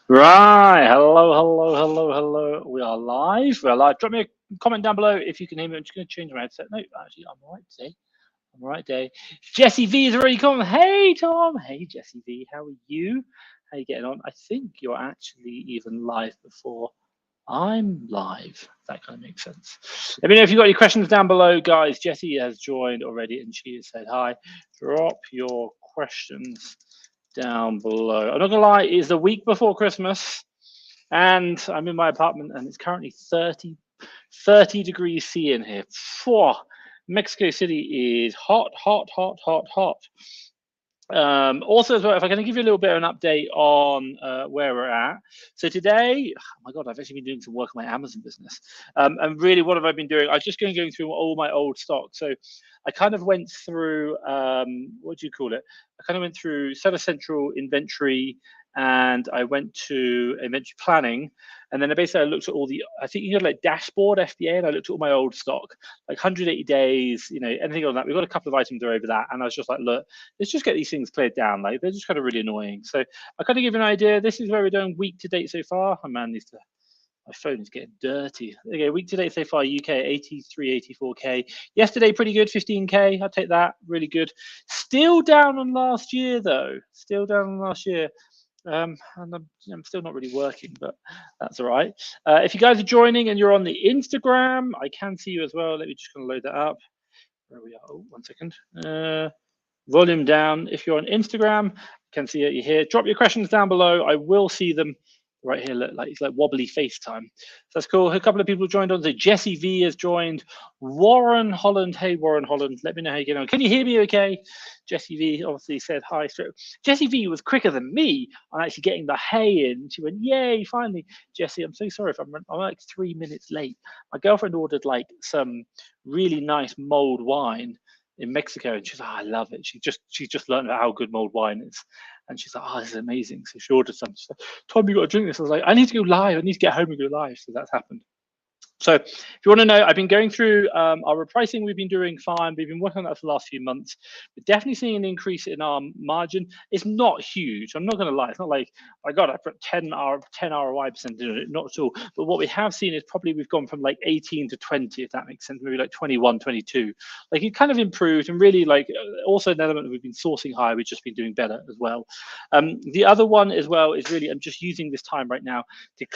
Right. Hello. We are live. Drop me a comment down below if you can hear me. I'm just going to change my headset. No, actually, I'm all right today. I'm all right today. Jesse V is already come. Hey, Tom. Hey, Jesse V. How are you? How are you getting on? I think you're actually even live before I'm live. That kind of makes sense. Let me know if you've got any questions down below, guys. Jessie has joined already and she has said hi. Drop your questions down below. I'm not gonna lie, it is the week before Christmas and I'm in my apartment and it's currently 30 degrees C in here. Phew. Mexico City is hot. Also, as well, if I can give you a little bit of an update on where we're at. So today, oh my God, I've actually been doing some work on my Amazon business. And really, what have I been doing? I was just going through all my old stock. So I kind of went through, what do you call it? I kind of went through Seller Central inventory and I went to inventory planning. And then I looked at all the, I think you had like dashboard FBA, and I looked at all my old stock, like 180 days, anything on that. We've got a couple of items over that. And I was just like, look, let's just get these things cleared down. Like they're just kind of really annoying. So I kind of give you an idea. This is where we're doing week to date so far. Oh man, my phone is getting dirty. Okay, week to date so far, UK 83, 84K. Yesterday, pretty good, 15K. I'll take that, really good. Still down on last year though. And I'm still not really working, but that's all right. If you guys are joining and you're on the Instagram, I can see you as well. Let me just kind of load that up. Where we are? Oh, 1 second. Volume down. If you're on Instagram, I can see that you're here. Drop your questions down below. I will see them right here. Look, like it's like wobbly FaceTime. So that's cool. A couple of people joined on. So Jesse V has joined. Warren Holland. Hey, Warren Holland. Let me know how you get on. Can you hear me okay? Jesse V obviously said hi. Jesse V was quicker than me on actually getting the hey in. She went, yay, finally. Jesse, I'm so sorry if I'm like 3 minutes late. My girlfriend ordered like some really nice mulled wine in Mexico, and she's like, oh, I love it. She just learned about how good mulled wine is, and she's like, oh, this is amazing. So she ordered some. She's like, Tom, you got to drink this. I was like, I need to go live. I need to get home and go live. So that's happened. So if you want to know, I've been going through our repricing. We've been doing fine. We've been working on that for the last few months. We're definitely seeing an increase in our margin. It's not huge. I'm not going to lie. It's not like, my God, I put 10 ROI percent in it. Not at all. But what we have seen is probably we've gone from like 18 to 20, if that makes sense. Maybe like 21, 22. Like it kind of improved, and really like also an element that we've been sourcing higher. We've just been doing better as well. The other one as well is really, I'm just using this time right now to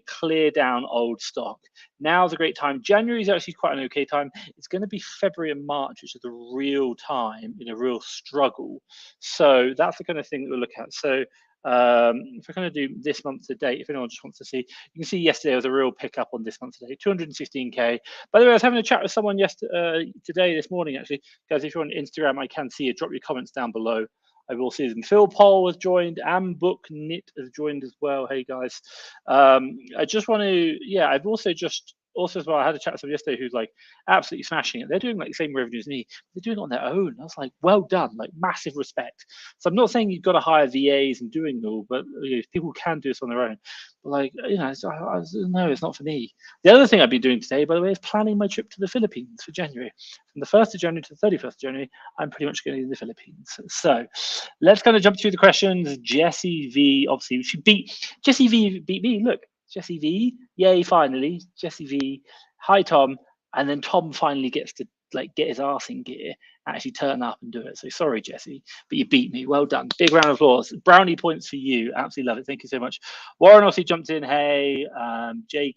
clear down old stock. Now's a great time. January is actually quite an okay time. It's going to be February and March, which is the real time, real struggle. So that's the kind of thing that we'll look at. So if we're going to do this month to date, if anyone just wants to see, you can see yesterday was a real pickup on this month to date, 216K. By the way, I was having a chat with someone this morning, actually. Guys, if you're on Instagram, I can see you. Drop your comments down below. I will see them. Phil Poll has joined. Book Knit has joined as well. Hey guys, I just want to, I've also as well, I had a chat with someone yesterday who's like absolutely smashing it. They're doing like the same revenue as me. They're doing it on their own. I was like, well done, like massive respect. So I'm not saying you've got to hire VAs and doing it all, but people can do this on their own. But like, no, it's not for me. The other thing I've been doing today, by the way, is planning my trip to the Philippines for January. From the 1st of January to the 31st of January, I'm pretty much going to the Philippines. So let's kind of jump through the questions. Jesse V, obviously, Jesse V beat me. Look, Jesse V, yay, finally. Jesse V, hi, Tom. And then Tom finally gets to like get his arse in gear, actually turn up and do it. So sorry, Jesse, but you beat me. Well done. Big round of applause. Brownie points for you. Absolutely love it. Thank you so much. Warren also jumped in. Hey, Jay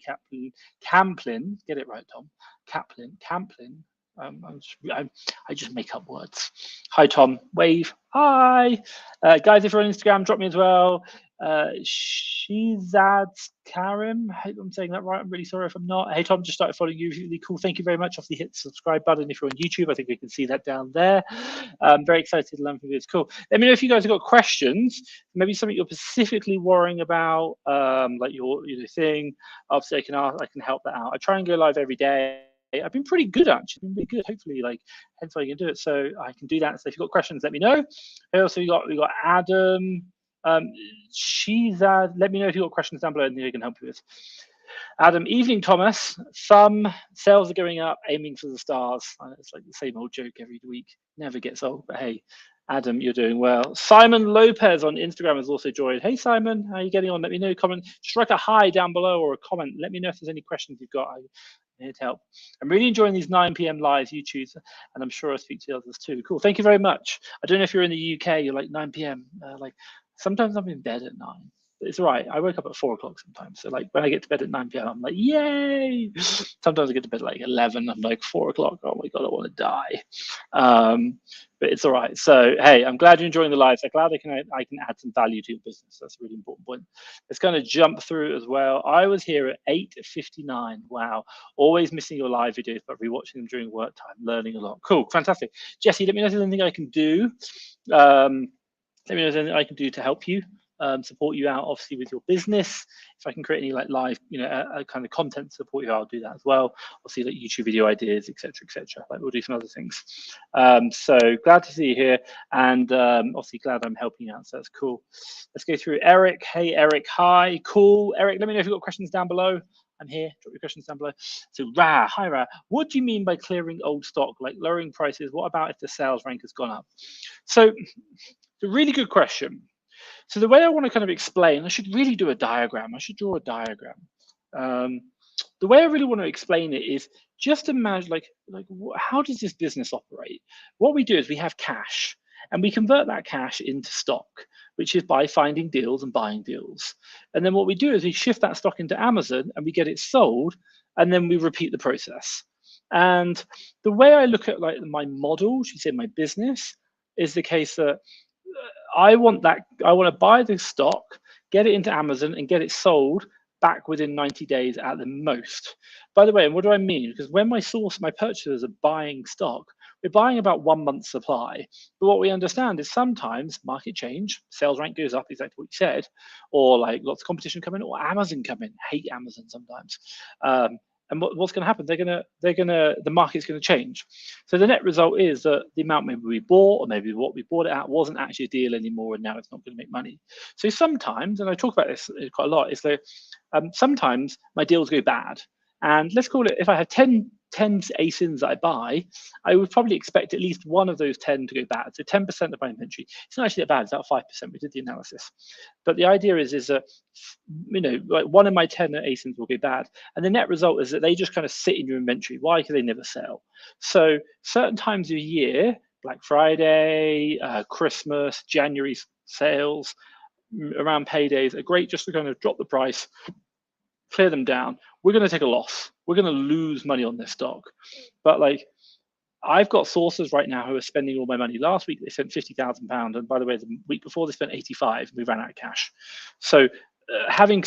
Camplin. Get it right, Tom. Camplin. I just make up words. Hi, Tom. Wave. Hi. Guys, if you're on Instagram, drop me as well. Shizad Karim. I hope I'm saying that right. I'm really sorry if I'm not. Hey, Tom, just started following you. Really cool. Thank you very much. Obviously, hit the subscribe button if you're on YouTube. I think we can see that down there. I'm very excited to learn from you. It's cool. Let me know if you guys have got questions. Maybe something you're specifically worrying about, like your thing. Obviously, I can help that out. I try and go live every day. I've been pretty good, actually. Been really good. Hopefully, hence why you can do it. So I can do that. So if you've got questions, let me know. Also, we got Adam. Let me know if you've got questions down below and I can help you with. Adam, evening, Thomas. Sales are going up, aiming for the stars. It's like the same old joke every week. Never gets old, but hey. Adam, you're doing well. Simon Lopez on Instagram has also joined. Hey, Simon, how are you getting on? Let me know. Comment, strike a hi down below or a comment. Let me know if there's any questions you've got. I'm here to help. I'm really enjoying these 9 p.m. lives, YouTube, and I'm sure I'll speak to others too. Cool. Thank you very much. I don't know if you're in the UK, you're like 9 p.m. Like sometimes I'm in bed at 9. It's all right. I wake up at 4 o'clock sometimes. So like when I get to bed at 9 p.m., I'm like, yay. Sometimes I get to bed at like 11. I'm like 4 o'clock. Oh my God, I want to die. But it's all right. So, hey, I'm glad you're enjoying the lives. I'm glad I can add some value to your business. That's a really important point. Let's kind of jump through as well. I was here at 8:59. Wow. Always missing your live videos, but rewatching them during work time, learning a lot. Cool. Fantastic. Jesse, let me know if there's anything I can do. Let me know if there's anything I can do to help you. Support you out obviously with your business. If I can create any like live, kind of content to support you, I'll do that as well. Obviously like YouTube video ideas, etc. Like we'll do some other things. So glad to see you here, and obviously glad I'm helping you out. So that's cool. Let's go through Eric. Hey Eric, hi, cool. Eric, let me know if you've got questions down below. I'm here. Drop your questions down below. So hi Ra. What do you mean by clearing old stock, like lowering prices? What about if the sales rank has gone up? So it's a really good question. So the way I want to kind of explain, I should really do a diagram. I should draw a diagram. The way I really want to explain it is just imagine like how does this business operate? What we do is we have cash and we convert that cash into stock, which is by finding deals and buying deals. And then what we do is we shift that stock into Amazon and we get it sold, and then we repeat the process. And the way I look at like my model, should say my business, is the case that I want to buy the stock, get it into Amazon, and get it sold back within 90 days at the most. By the way, and what do I mean? Because when my purchasers are buying stock, we're buying about 1 month's supply. But what we understand is sometimes market change, sales rank goes up, exactly what you said, or like lots of competition come in, or Amazon come in. Hate Amazon sometimes. And what's going to happen? The market's going to change. So the net result is that the amount maybe we bought, or maybe what we bought it at, wasn't actually a deal anymore, and now it's not going to make money. So sometimes, and I talk about this quite a lot, is that sometimes my deals go bad. And let's call it, if I have 10 ASINs that I buy, I would probably expect at least one of those 10 to go bad. So 10% of my inventory. It's not actually that bad, it's about 5%. We did the analysis. But the idea is that, like 1 of my 10 ASINs will go bad. And the net result is that they just kind of sit in your inventory. Why? Because they never sell. So certain times of year, Black Friday, Christmas, January sales, around paydays are great just to kind of drop the price, clear them down. We're going to take a loss. We're going to lose money on this stock. But like, I've got sources right now who are spending all my money. Last week, they spent £50,000. And by the way, the week before, they spent 85. And we ran out of cash. So having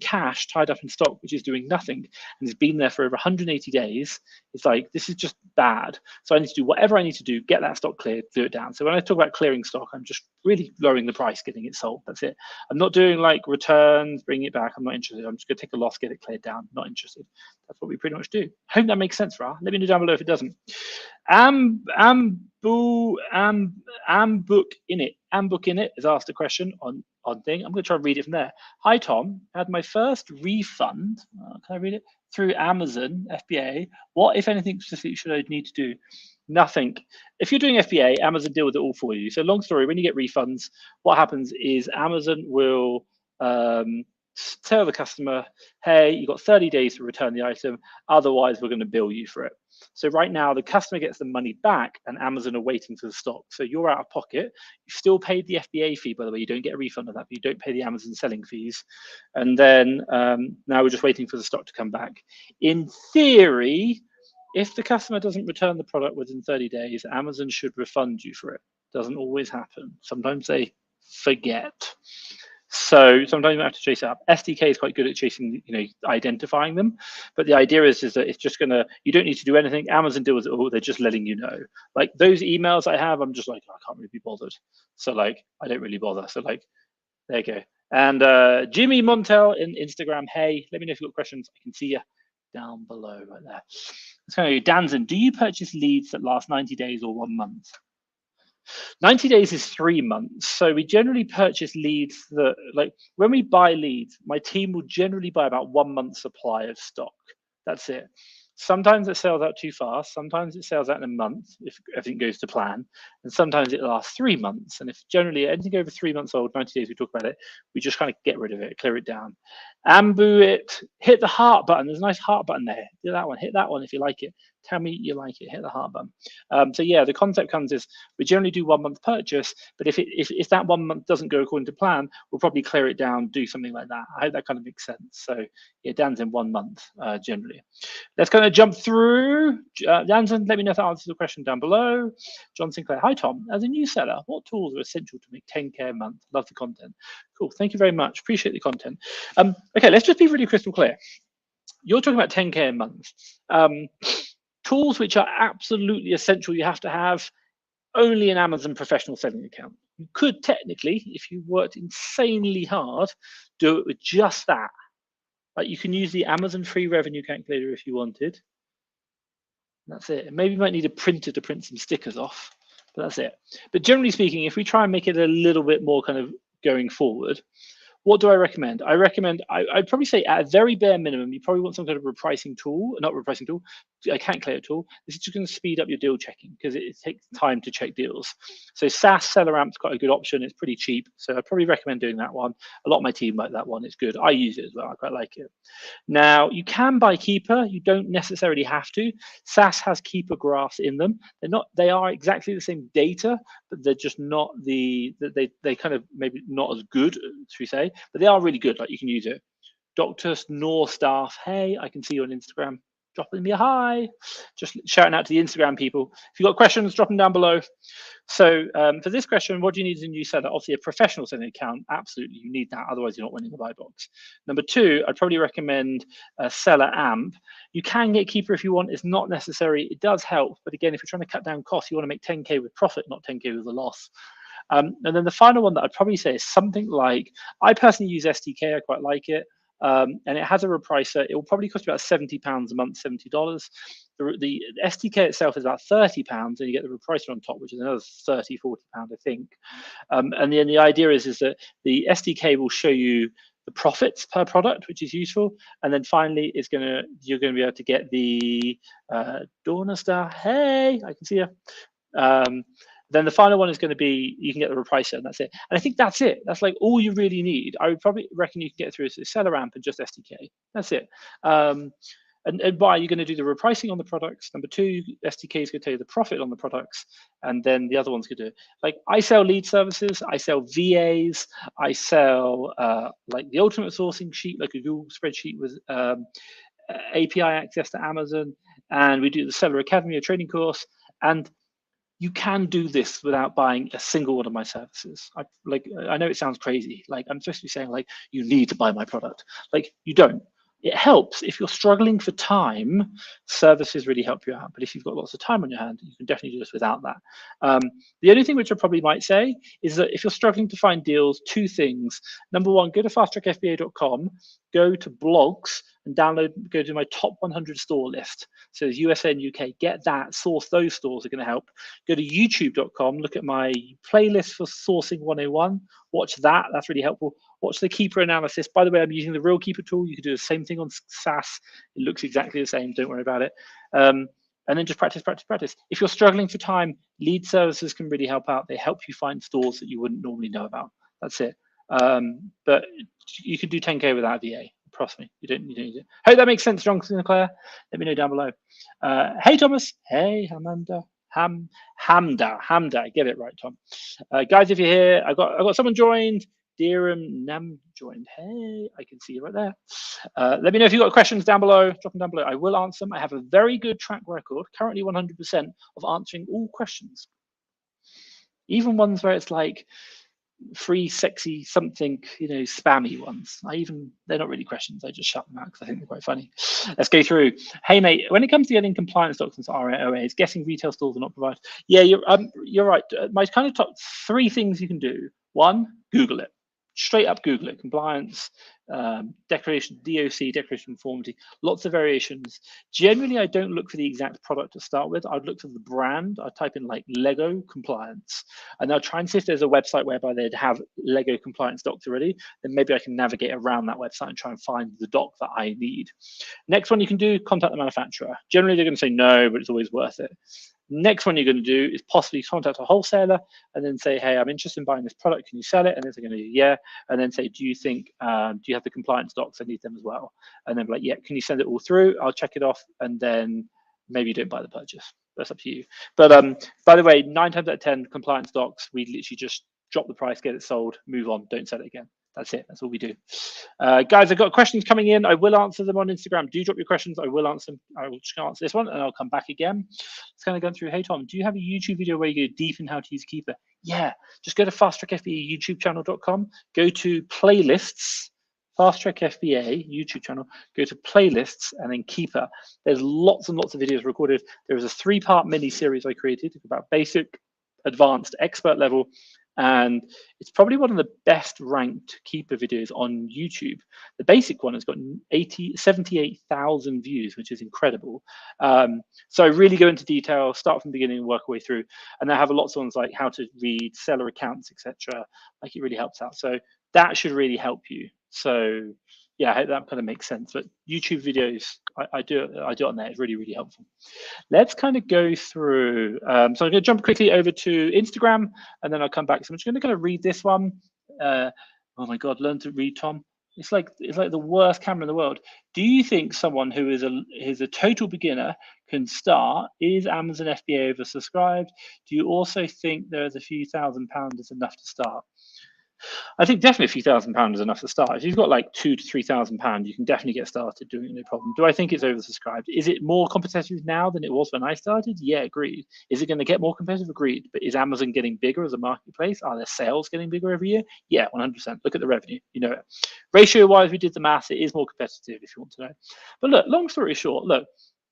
cash tied up in stock, which is doing nothing, and it's been there for over 180 days, it's like, this is just bad. So I need to do whatever I need to do, get that stock cleared, do it down. So when I talk about clearing stock, I'm just really lowering the price, getting it sold. That's it. I'm not doing like returns, bringing it back. I'm not interested. I'm just going to take a loss, get it cleared down. Not interested. That's what we pretty much do. Hope that makes sense, Ra. Let me know down below if it doesn't. Ambook in it has asked a question on thing. I'm going to try and read it from there. Hi Tom, I had my first refund. Can I read it? Through Amazon FBA. What, if anything, specific should I need to do? Nothing. If you're doing FBA, Amazon deal with it all for you. So long story, when you get refunds, what happens is Amazon will tell the customer, hey, you've got 30 days to return the item, otherwise we're going to bill you for it. So right now the customer gets the money back and Amazon are waiting for the stock. So you're out of pocket. You've still paid the FBA fee, by the way. You don't get a refund of that, but you don't pay the Amazon selling fees. And then now we're just waiting for the stock to come back. In theory, if the customer doesn't return the product within 30 days, Amazon should refund you for it. Doesn't always happen. Sometimes they forget. So sometimes you have to chase it up. SDK is quite good at chasing, identifying them. But the idea is that it's just you don't need to do anything. Amazon deals with it all. They're just letting you know. Like those emails I have, I'm just like, I can't really be bothered. So like, I don't really bother. So like, there you go. And Jimmy Montel in Instagram, hey, let me know if you've got questions. I can see you down below right there. So Danzen, do you purchase leads that last 90 days or 1 month? 90 days is 3 months. So we generally purchase leads that, like when we buy leads, my team will generally buy about 1 month's supply of stock. That's it. Sometimes it sells out too fast. Sometimes it sells out in a month if everything goes to plan. And sometimes it lasts 3 months. And if generally anything over 3 months old, 90 days, we talk about it, we just kind of get rid of it, clear it down. Ambu it, hit the heart button. There's a nice heart button there. Do that one, hit that one if you like it. Tell me you like it, hit the heart button. So yeah, the concept comes is we generally do 1 month purchase, but if that 1 month doesn't go according to plan, we'll probably clear it down, do something like that. I hope that kind of makes sense. So yeah, Dan's in 1 month generally. Let's kind of jump through. Danson, let me know if that answers the question down below. John Sinclair, hi Tom. As a new seller, what tools are essential to make 10K a month? Love the content. Cool, thank you very much. Appreciate the content. Okay, let's just be really crystal clear. You're talking about 10K a month. Tools which are absolutely essential, you have to have only an Amazon professional selling account. You could technically, if you worked insanely hard, do it with just that. Like you can use the Amazon free revenue calculator if you wanted. That's it. Maybe you might need a printer to print some stickers off, but that's it. But generally speaking, if we try and make it a little bit more kind of going forward, what do I recommend? I'd probably say at a very bare minimum, you probably want some kind of repricing tool, not repricing tool, a calculator tool. This is just going to speed up your deal checking because it takes time to check deals. So SaaS Seller Amp's quite a good option. It's pretty cheap. So I'd probably recommend doing that one. A lot of my team like that one. It's good. I use it as well. I quite like it. Now, you can buy Keeper. You don't necessarily have to. SAS has Keeper graphs in them. They are exactly the same data, but they're just not they kind of maybe not as good, should we say, but they are really good. Like you can use it. Dr. Nor Staff, hey, I can see you on Instagram. Dropping me a hi. Just shouting out to the Instagram people. If you've got questions, drop them down below. So for this question, what do you need as a new seller? Obviously, a professional selling account. Absolutely, you need that. Otherwise, you're not winning the buy box. Number two, I'd probably recommend Seller Amp. You can get Keeper if you want. It's not necessary. It does help. But again, if you're trying to cut down costs, you want to make 10K with profit, not 10K with a loss. And then the final one that I'd probably say is something like, I personally use SDK. I quite like it. And it has a repricer. It will probably cost you about £70 a month, $70. The SDK itself is about £30, and you get the repricer on top, which is another £30, £40, I think. And then the idea is that the SDK will show you the profits per product, which is useful. And then finally, you're going to be able to get the Dorna Star. Hey, I can see you. Then the final one is going to be, you can get the repricer, and that's it. And I think that's it. That's like all you really need. I would probably reckon you can get through a Seller Amp and just SDK. That's it. And why you're going to do the repricing on the products. Number two, SDK is going to tell you the profit on the products. And then the other one's going to do, like I sell lead services, I sell VAs, I sell like the ultimate sourcing sheet, like a Google spreadsheet with API access to Amazon. And we do the Seller Academy, a training course. And you can do this without buying a single one of my services. I know it sounds crazy. Like I'm supposed to be saying like, you need to buy my product. Like you don't. It helps if you're struggling for time. Services really help you out. But if you've got lots of time on your hand, you can definitely do this without that. The only thing which I probably might say is that if you're struggling to find deals, two things. Number one, go to fasttrackfba.com, go to blogs, and go to my top 100 store list. So there's USA and UK, get that, source those stores are going to help. Go to youtube.com, look at my playlist for sourcing 101, watch that, that's really helpful. Watch the Keeper analysis. By the way, I'm using the real Keeper tool. You can do the same thing on SAS. It looks exactly the same, don't worry about it. And then just practice, practice, practice. If you're struggling for time, lead services can really help out. They help you find stores that you wouldn't normally know about. That's it. But you can do 10K without VA. Trust me, you don't need it. Hope that makes sense, John Sinclair. Let me know down below. Hey, Thomas. Hey, Hamda. Get it right, Tom. Guys, if you're here, I got someone joined. Deeram Nam joined. Hey, I can see you right there. Let me know if you've got questions down below. Drop them down below. I will answer them. I have a very good track record, currently 100% of answering all questions, even ones where it's like free, sexy, something, spammy ones. They're not really questions. I just shut them out because I think they're quite funny. Let's go through. Hey, mate, when it comes to getting compliance documents for ROAs, guessing retail stores are not provided. Yeah, you're right. My kind of top three things you can do. One, Google it. straight up Google it, compliance, declaration, DOC, declaration of conformity, lots of variations. Generally, I don't look for the exact product to start with. I'd look for the brand. I'd type in like Lego compliance, and I'll try and see if there's a website whereby they'd have Lego compliance docs already. Then maybe I can navigate around that website and try and find the doc that I need. Next one you can do, contact the manufacturer. Generally, they're going to say no, but it's always worth it. Next one you're going to do is possibly contact a wholesaler and then say, hey, I'm interested in buying this product. Can you sell it? And they're going to do yeah. And then say, do you think, do you have the compliance docs? I need them as well. And then be like, yeah, can you send it all through? I'll check it off. And then maybe you don't buy the purchase. That's up to you. But by the way, 9 times out of 10 compliance docs, we literally just drop the price, get it sold, move on, don't sell it again. That's it. That's all we do. Guys, I've got questions coming in. I will answer them on Instagram. Do drop your questions. I will answer them. I will just answer this one and I'll come back again. Let's kind of go through. Hey, Tom, do you have a YouTube video where you go deep in how to use Keeper? Yeah, just go to fasttrackfba.youtube.channel, go to playlists, Fast Track FBA YouTube channel, go to playlists and then Keeper. There's lots and lots of videos recorded. There is a 3-part mini series I created about basic, advanced, expert level. And it's probably one of the best ranked Keeper videos on YouTube. The basic one has got 78,000 views, which is incredible. So I really go into detail, start from the beginning and work our way through. And I have lots of ones like how to read seller accounts, etc. Like it really helps out. So that should really help you. So yeah, I hope that kind of makes sense. But YouTube videos, I do it on there. It's really, really helpful. Let's kind of go through. So I'm going to jump quickly over to Instagram, and then I'll come back. So I'm just going to kind of read this one. Oh my God, learn to read, Tom. It's like the worst camera in the world. Do you think someone who is a total beginner can start? Is Amazon FBA oversubscribed? Do you also think there is a few £1,000 is enough to start? I think definitely a few £1,000 is enough to start. If you've got like £2,000 to £3,000, you can definitely get started doing it, no problem. Do I think it's oversubscribed? Is it more competitive now than it was when I started? Yeah, agreed. Is it going to get more competitive? Agreed. But is Amazon getting bigger as a marketplace? Are their sales getting bigger every year? Yeah, 100%. Look at the revenue. You know it. Ratio-wise, we did the math. It is more competitive if you want to know. But look, long story short, look,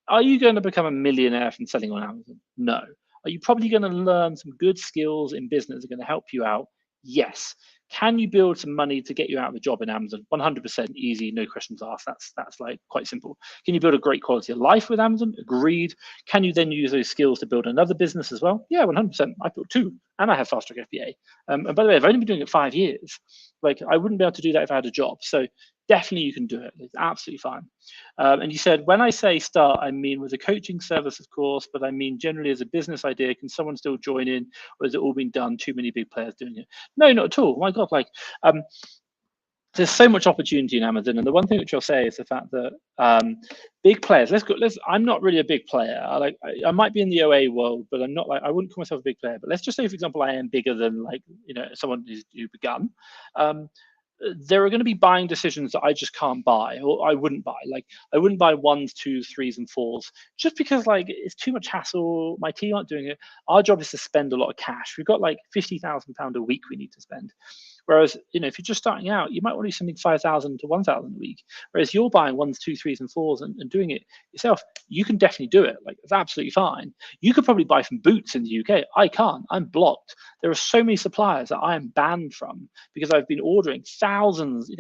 are you going to become a millionaire from selling on Amazon? No. Are you probably going to learn some good skills in business that are going to help you out? Yes. Can you build some money to get you out of a job in Amazon? 100% easy, no questions asked. That's like quite simple. Can you build a great quality of life with Amazon? Agreed. Can you then use those skills to build another business as well? Yeah, 100%. I built 2, and I have Fast Track FBA. And by the way, I've only been doing it 5 years. Like I wouldn't be able to do that if I had a job. So definitely you can do it. It's absolutely fine. And you said, when I say start, I mean with a coaching service, of course, but I mean generally as a business idea. Can someone still join in, or has it all been done? Too many big players doing it? No, not at all. My God, like there's so much opportunity in Amazon, and the one thing which I'll say is the fact that big players. I'm not really a big player. I might be in the OA world, but I'm not like I wouldn't call myself a big player. But let's just say, for example, I am bigger than someone who begun. There are going to be buying decisions that I just can't buy, or I wouldn't buy. Like I wouldn't buy 1s, 2s, 3s, and 4s, just because like it's too much hassle. My team aren't doing it. Our job is to spend a lot of cash. We've got like £50,000 a week we need to spend. Whereas, if you're just starting out, you might want to do something 5,000 to 1,000 a week. Whereas you're buying 1s, 2s, 3s, and 4s and doing it yourself, you can definitely do it. Like it's absolutely fine. You could probably buy from Boots in the UK. I can't. I'm blocked. There are so many suppliers that I am banned from because I've been ordering thousands,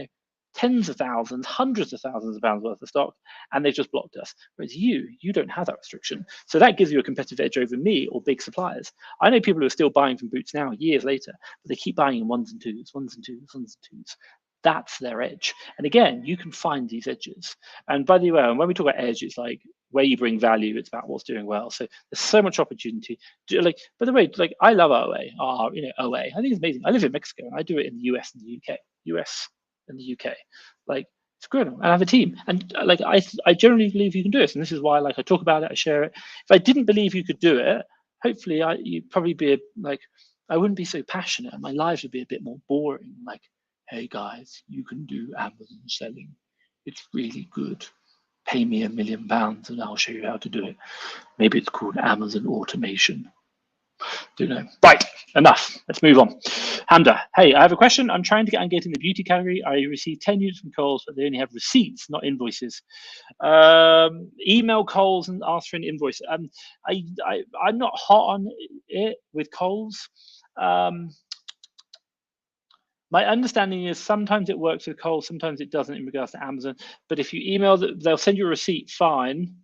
tens of thousands, hundreds of thousands of pounds worth of stock, and they've just blocked us. Whereas you don't have that restriction. So that gives you a competitive edge over me or big suppliers. I know people who are still buying from Boots now, years later, but they keep buying in 1s and 2s, 1s and 2s, 1s and 2s. That's their edge. And again, you can find these edges. And by the way, when we talk about edge, it's like where you bring value, it's about what's doing well. So there's so much opportunity. By the way, I love OA. OA. I think it's amazing. I live in Mexico and I do it in the US and the UK. US and the UK. Like it's great. And I have a team. And I generally believe you can do this. And this is why I talk about it, I share it. If I didn't believe you could do it, hopefully you'd probably be I wouldn't be so passionate. My lives would be a bit more boring. Like, hey guys, you can do Amazon selling. It's really good. Pay me £1 million and I'll show you how to do it. Maybe it's called Amazon automation. Don't know. Right, enough. Let's move on. Hamda, hey, I have a question. I'm trying to get in the beauty category. I received 10 units from Kohl's, but they only have receipts, not invoices. Email Kohl's and ask for an invoice. I'm not hot on it with Kohl's. My understanding is sometimes it works with Kohl's, sometimes it doesn't in regards to Amazon. But if you email, they'll send you a receipt, fine.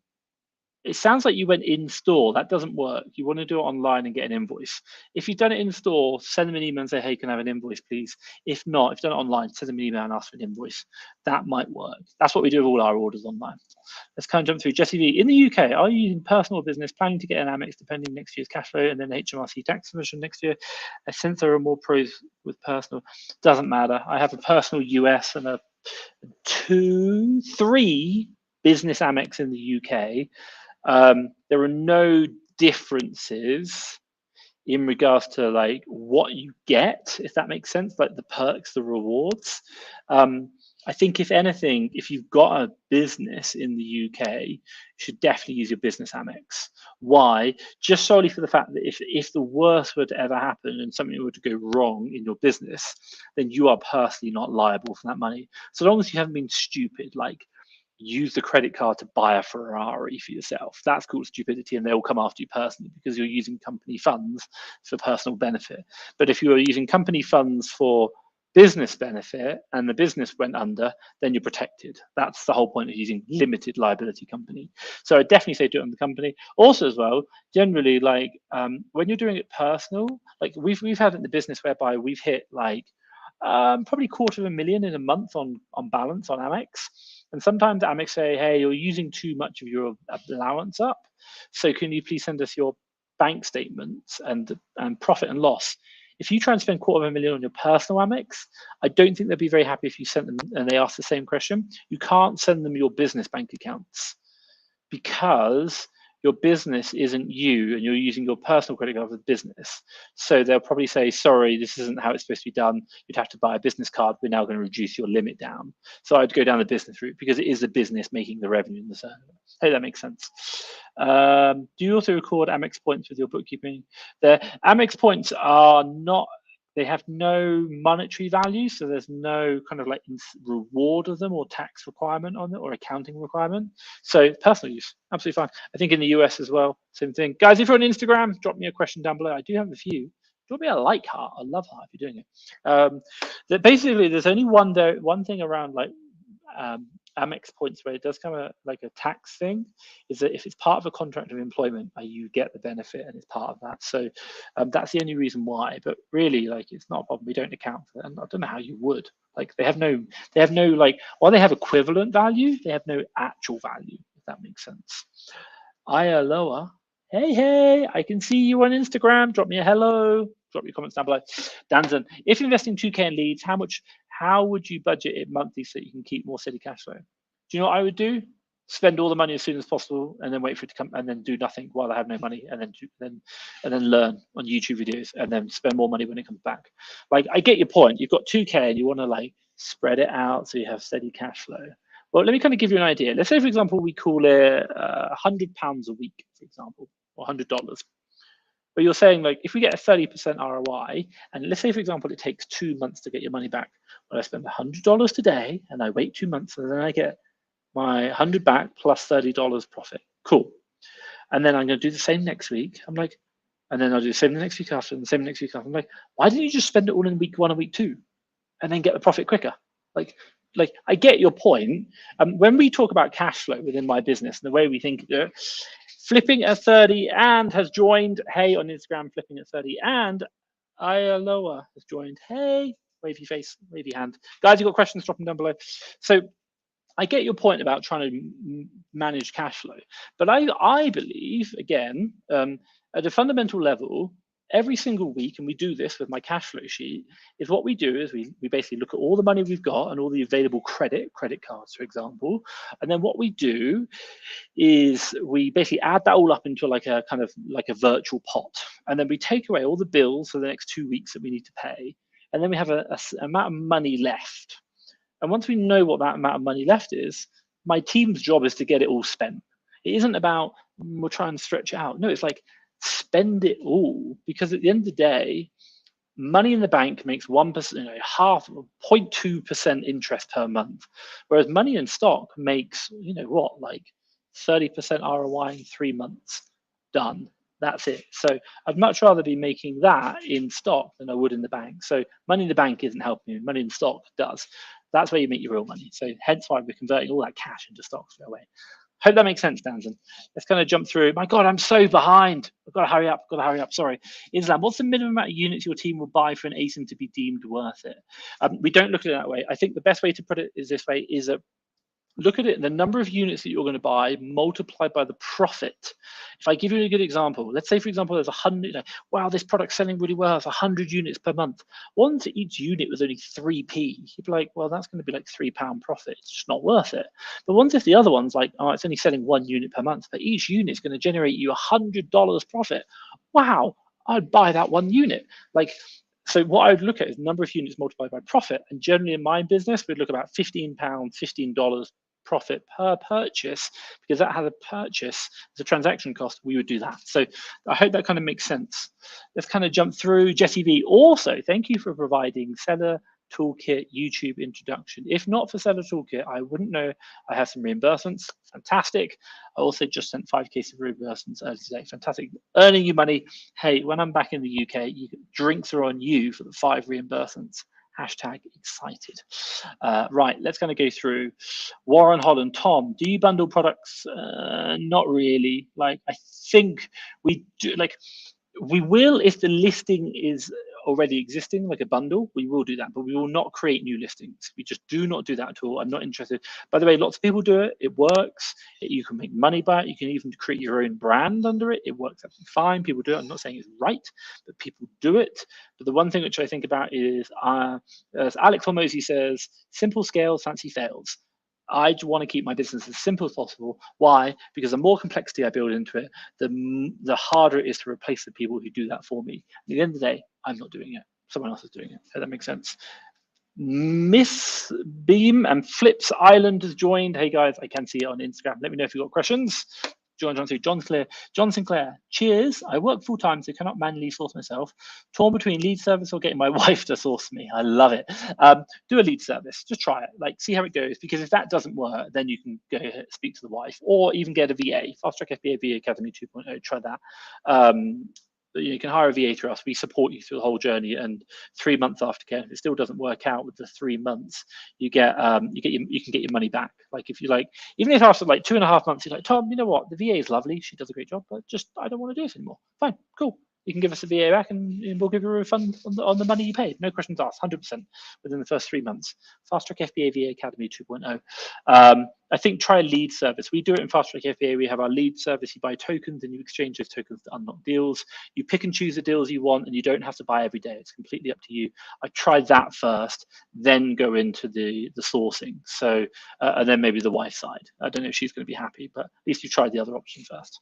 It sounds like you went in store. That doesn't work. You want to do it online and get an invoice. If you've done it in store, send them an email and say, hey, can I have an invoice, please? If not, if you've done it online, send them an email and ask for an invoice. That might work. That's what we do with all our orders online. Let's kind of jump through. Jesse V, in the UK, are you using personal business, planning to get an Amex depending next year's cash flow and then HMRC tax submission next year? Since there are more pros with personal, doesn't matter. I have a personal US and a 3 business Amex in the UK. There are no differences in regards to like what you get, if that makes sense, like the perks, the rewards. I think if anything, if you've got a business in the UK, you should definitely use your business Amex. Why? Just solely for the fact that if the worst were to ever happen and something were to go wrong in your business, then you are personally not liable for that money. So long as you haven't been stupid, like use the credit card to buy a Ferrari for yourself. That's called stupidity, and they'll come after you personally because you're using company funds for personal benefit. But if you are using company funds for business benefit and the business went under, then you're protected. That's the whole point of using limited liability company. So I definitely say do it on the company. Also as well, generally, like when you're doing it personal, like we've had it in the business whereby we've hit like probably $250,000 in a month on balance on Amex. And sometimes Amex say, hey, you're using too much of your allowance up. So can you please send us your bank statements and profit and loss? If you try and spend $250,000 on your personal Amex, I don't think they'd be very happy if you sent them and they ask the same question. You can't send them your business bank accounts because your business isn't you and you're using your personal credit card for the business. So they'll probably say, sorry, this isn't how it's supposed to be done. You'd have to buy a business card. We're now going to reduce your limit down. So I'd go down the business route because it is the business making the revenue in the server. Hey, that makes sense. Do you also record Amex points with your bookkeeping? The Amex points are not, they have no monetary value, so there's no kind of like reward of them or tax requirement on it or accounting requirement. So personal use, absolutely fine. I think in the US as well, same thing. Guys, if you're on Instagram, drop me a question down below. I do have a few. Drop me a like heart, a love heart if you're doing it. That basically, there's only one thing around like Amex points where it does come like a tax thing, is that if it's part of a contract of employment, you get the benefit and it's part of that. So that's the only reason why. But really, like it's not a problem. We don't account for it, and I don't know how you would. Like they have no like, while they have equivalent value, they have no actual value. If that makes sense. Aloha. Hey, I can see you on Instagram. Drop me a hello. Drop your comments down below. Danzen, if investing 2K in leads, how would you budget it monthly so you can keep more steady cash flow? Do you know what I would do? Spend all the money as soon as possible and then wait for it to come and then do nothing while I have no money and then learn on YouTube videos and then spend more money when it comes back. Like I get your point. You've got 2K and you want to like spread it out so you have steady cash flow. Well, let me kind of give you an idea. Let's say, for example, we call it £100 a week, for example, or $100. But you're saying like, if we get a 30% ROI, and let's say, for example, it takes 2 months to get your money back. Well, I spend $100 today and I wait 2 months and then I get my 100 back plus $30 profit. Cool. And then I'm going to do the same next week. I'm like, and then I'll do the same the next week after and the same next week after. I'm like, why didn't you just spend it all in week 1 and week 2 and then get the profit quicker? Like I get your point. When we talk about cash flow within my business and the way we think, flipping at 30 and has joined. Hey, on Instagram, flipping at 30 and Aloha has joined. Hey, wavy face, wavy hand. Guys, you got questions? Drop them down below. So I get your point about trying to manage cash flow, but I believe, again, at a fundamental level, every single week, and we do this with my cash flow sheet, is what we do is we basically look at all the money we've got and all the available credit cards, for example. And then what we do is we basically add that all up into like a kind of like a virtual pot. And then we take away all the bills for the next 2 weeks that we need to pay. And then we have an amount of money left. And once we know what that amount of money left is, my team's job is to get it all spent. It isn't about we'll try and stretch it out. No, it's like spend it all, because at the end of the day, money in the bank makes 1%, half 0.2% interest per month, whereas money in stock makes like 30% ROI in 3 months. Done. That's it. So I'd much rather be making that in stock than I would in the bank. So money in the bank isn't helping me. Money in stock does. That's where you make your real money. So hence why we're converting all that cash into stock straight away. Hope that makes sense, Danzen. Let's kind of jump through. My God, I'm so behind. I've got to hurry up. Got to hurry up. Sorry. Islam, what's the minimum amount of units your team will buy for an ASIN to be deemed worth it? We don't look at it that way. I think the best way to put it is this way: is that look at it, the number of units that you're going to buy multiplied by the profit. If I give you a good example, let's say, for example, there's 100, wow, this product's selling really well, it's 100 units per month. Once each unit was only 3p, you'd be like, well, that's going to be like £3 profit. It's just not worth it. But once if the other one's like, oh, it's only selling 1 unit per month, but each unit is going to generate you $100 profit. Wow, I'd buy that 1 unit. Like, so what I would look at is number of units multiplied by profit. And generally in my business, we'd look at about £15, $15 profit per purchase, because that has a purchase, as a transaction cost, we would do that. So I hope that kind of makes sense. Let's kind of jump through. Jesse V, also, thank you for providing Seller Toolkit YouTube introduction. If not for Seller Toolkit, I wouldn't know I have some reimbursements. Fantastic. I also just sent 5K of reimbursements earlier today. Fantastic. Earning you money. Hey, when I'm back in the UK, drinks are on you for the 5 reimbursements. Hashtag excited. Right, let's kind of go through. Warren Holland, Tom, do you bundle products? Not really. Like, I think we do. Like, we will if the listing is already existing, like a bundle, we will do that, but we will not create new listings. We just do not do that at all. I'm not interested. By the way, lots of people do it. It works. You can make money by it. You can even create your own brand under it. It works absolutely fine. People do it. I'm not saying it's right, but people do it. But the one thing which I think about is, as Alex Hormozy says, simple scales, fancy fails. I want to keep my business as simple as possible. Why? Because the more complexity I build into it, the harder it is to replace the people who do that for me. At the end of the day, I'm not doing it. Someone else is doing it. Does that make sense? Miss Beam and Flips Island has joined. Hey guys, I can see it on Instagram. Let me know if you've got questions. John Sinclair, cheers. I work full time, so cannot manually source myself. Torn between lead service or getting my wife to source me. I love it. Do a lead service. Just try it. Like, see how it goes. Because if that doesn't work, then you can go speak to the wife, or even get a VA. Fast Track FBA VA Academy 2.0. Try that. You can hire a VA through us. We support you through the whole journey, and 3 months after care, if it still doesn't work out with the 3 months, you can get your money back. Like, if you like, even if after like 2.5 months, you're like, Tom, you know what, the VA is lovely, she does a great job, but just I don't want to do this anymore. Fine, cool. You can give us the VA back, and we'll give you a refund on the money you paid. No questions asked. 100% within the first 3 months. Fast Track FBA VA Academy 2.0. I think try a lead service. We do it in Fast Track FBA. We have our lead service. You buy tokens and you exchange those tokens to unlock deals. You pick and choose the deals you want, and you don't have to buy every day. It's completely up to you. I try that first, then go into the sourcing. So and then maybe the wife side. I don't know if she's going to be happy, but at least you tried the other option first.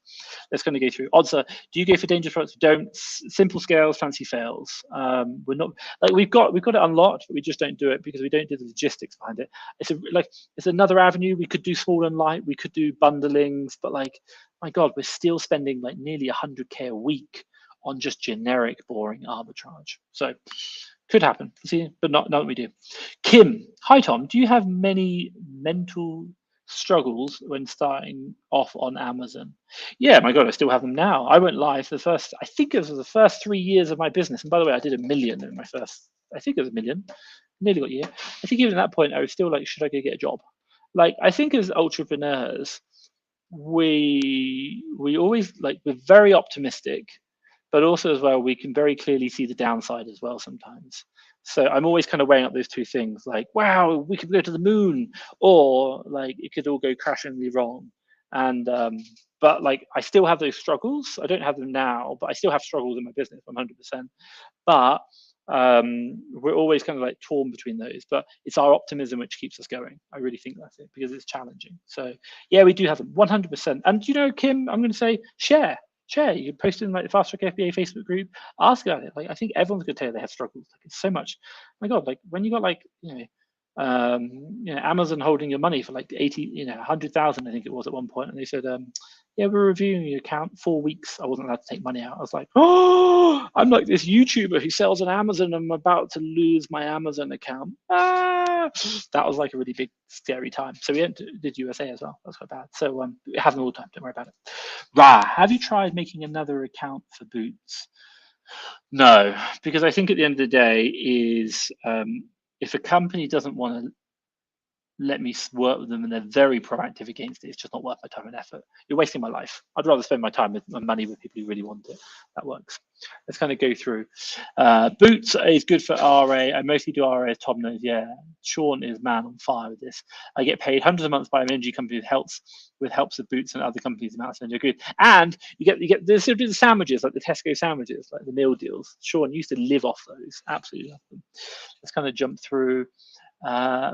Let's kind of go through. Odds are, do you go for dangerous products? Don't. Simple scales, fancy fails. We're not, like, we've got it unlocked, but we just don't do it because we don't do the logistics behind it. It's another avenue. We could do small and light. We could do bundlings, but like, my God, we're still spending like nearly 100K a week on just generic, boring arbitrage. So could happen, see, but not that we do. Kim, hi Tom, do you have many mental struggles when starting off on Amazon? Yeah, my God, I still have them now. I went live for the first, I think it was the first 3 years of my business. And by the way, I did 1 million in my first, I think it was 1 million, nearly got a year. I think even at that point, I was still like, should I go get a job? Like, I think as entrepreneurs, we always, like, we're very optimistic, but also as well, we can very clearly see the downside as well sometimes. So I'm always kind of weighing up those two things, like, wow, we could go to the moon, or like it could all go crashingly wrong. And but like, I still have those struggles. I don't have them now, but I still have struggles in my business 100%. But we're always kind of like torn between those, but it's our optimism which keeps us going. I really think that's it, because it's challenging. So yeah, we do have them 100%. And you know, Kim, I'm going to say share. You can post in like the Fast Track FBA Facebook group, ask about it. Like, I think everyone's going to tell you they have struggles. Like, it's so much. My God, like when you got like, you know, Amazon holding your money for like 80, 100,000, I think it was at one point, and they said, yeah, we're reviewing your account 4 weeks. I wasn't allowed to take money out. I was like, oh, I'm like this YouTuber who sells on Amazon. I'm about to lose my Amazon account. That was like a really big, scary time. So we did USA as well. That's quite bad. So it happens all the time. Don't worry about it. Have you tried making another account for Boots? No, because I think at the end of the day is if a company doesn't want to let me work with them and they're very proactive against it, it's just not worth my time and effort. You're wasting my life. I'd rather spend my time with my money with people who really want it. That works. Let's kind of go through. Boots is good for RA. I mostly do RA, as Tom knows. Yeah, Sean is man on fire with this. I get paid hundreds of months by an energy company that helps with Boots and other companies. Amounts of good. And you get the sandwiches, like the Tesco sandwiches, like the meal deals. Sean used to live off those. Absolutely love them. Let's kind of jump through. Masam.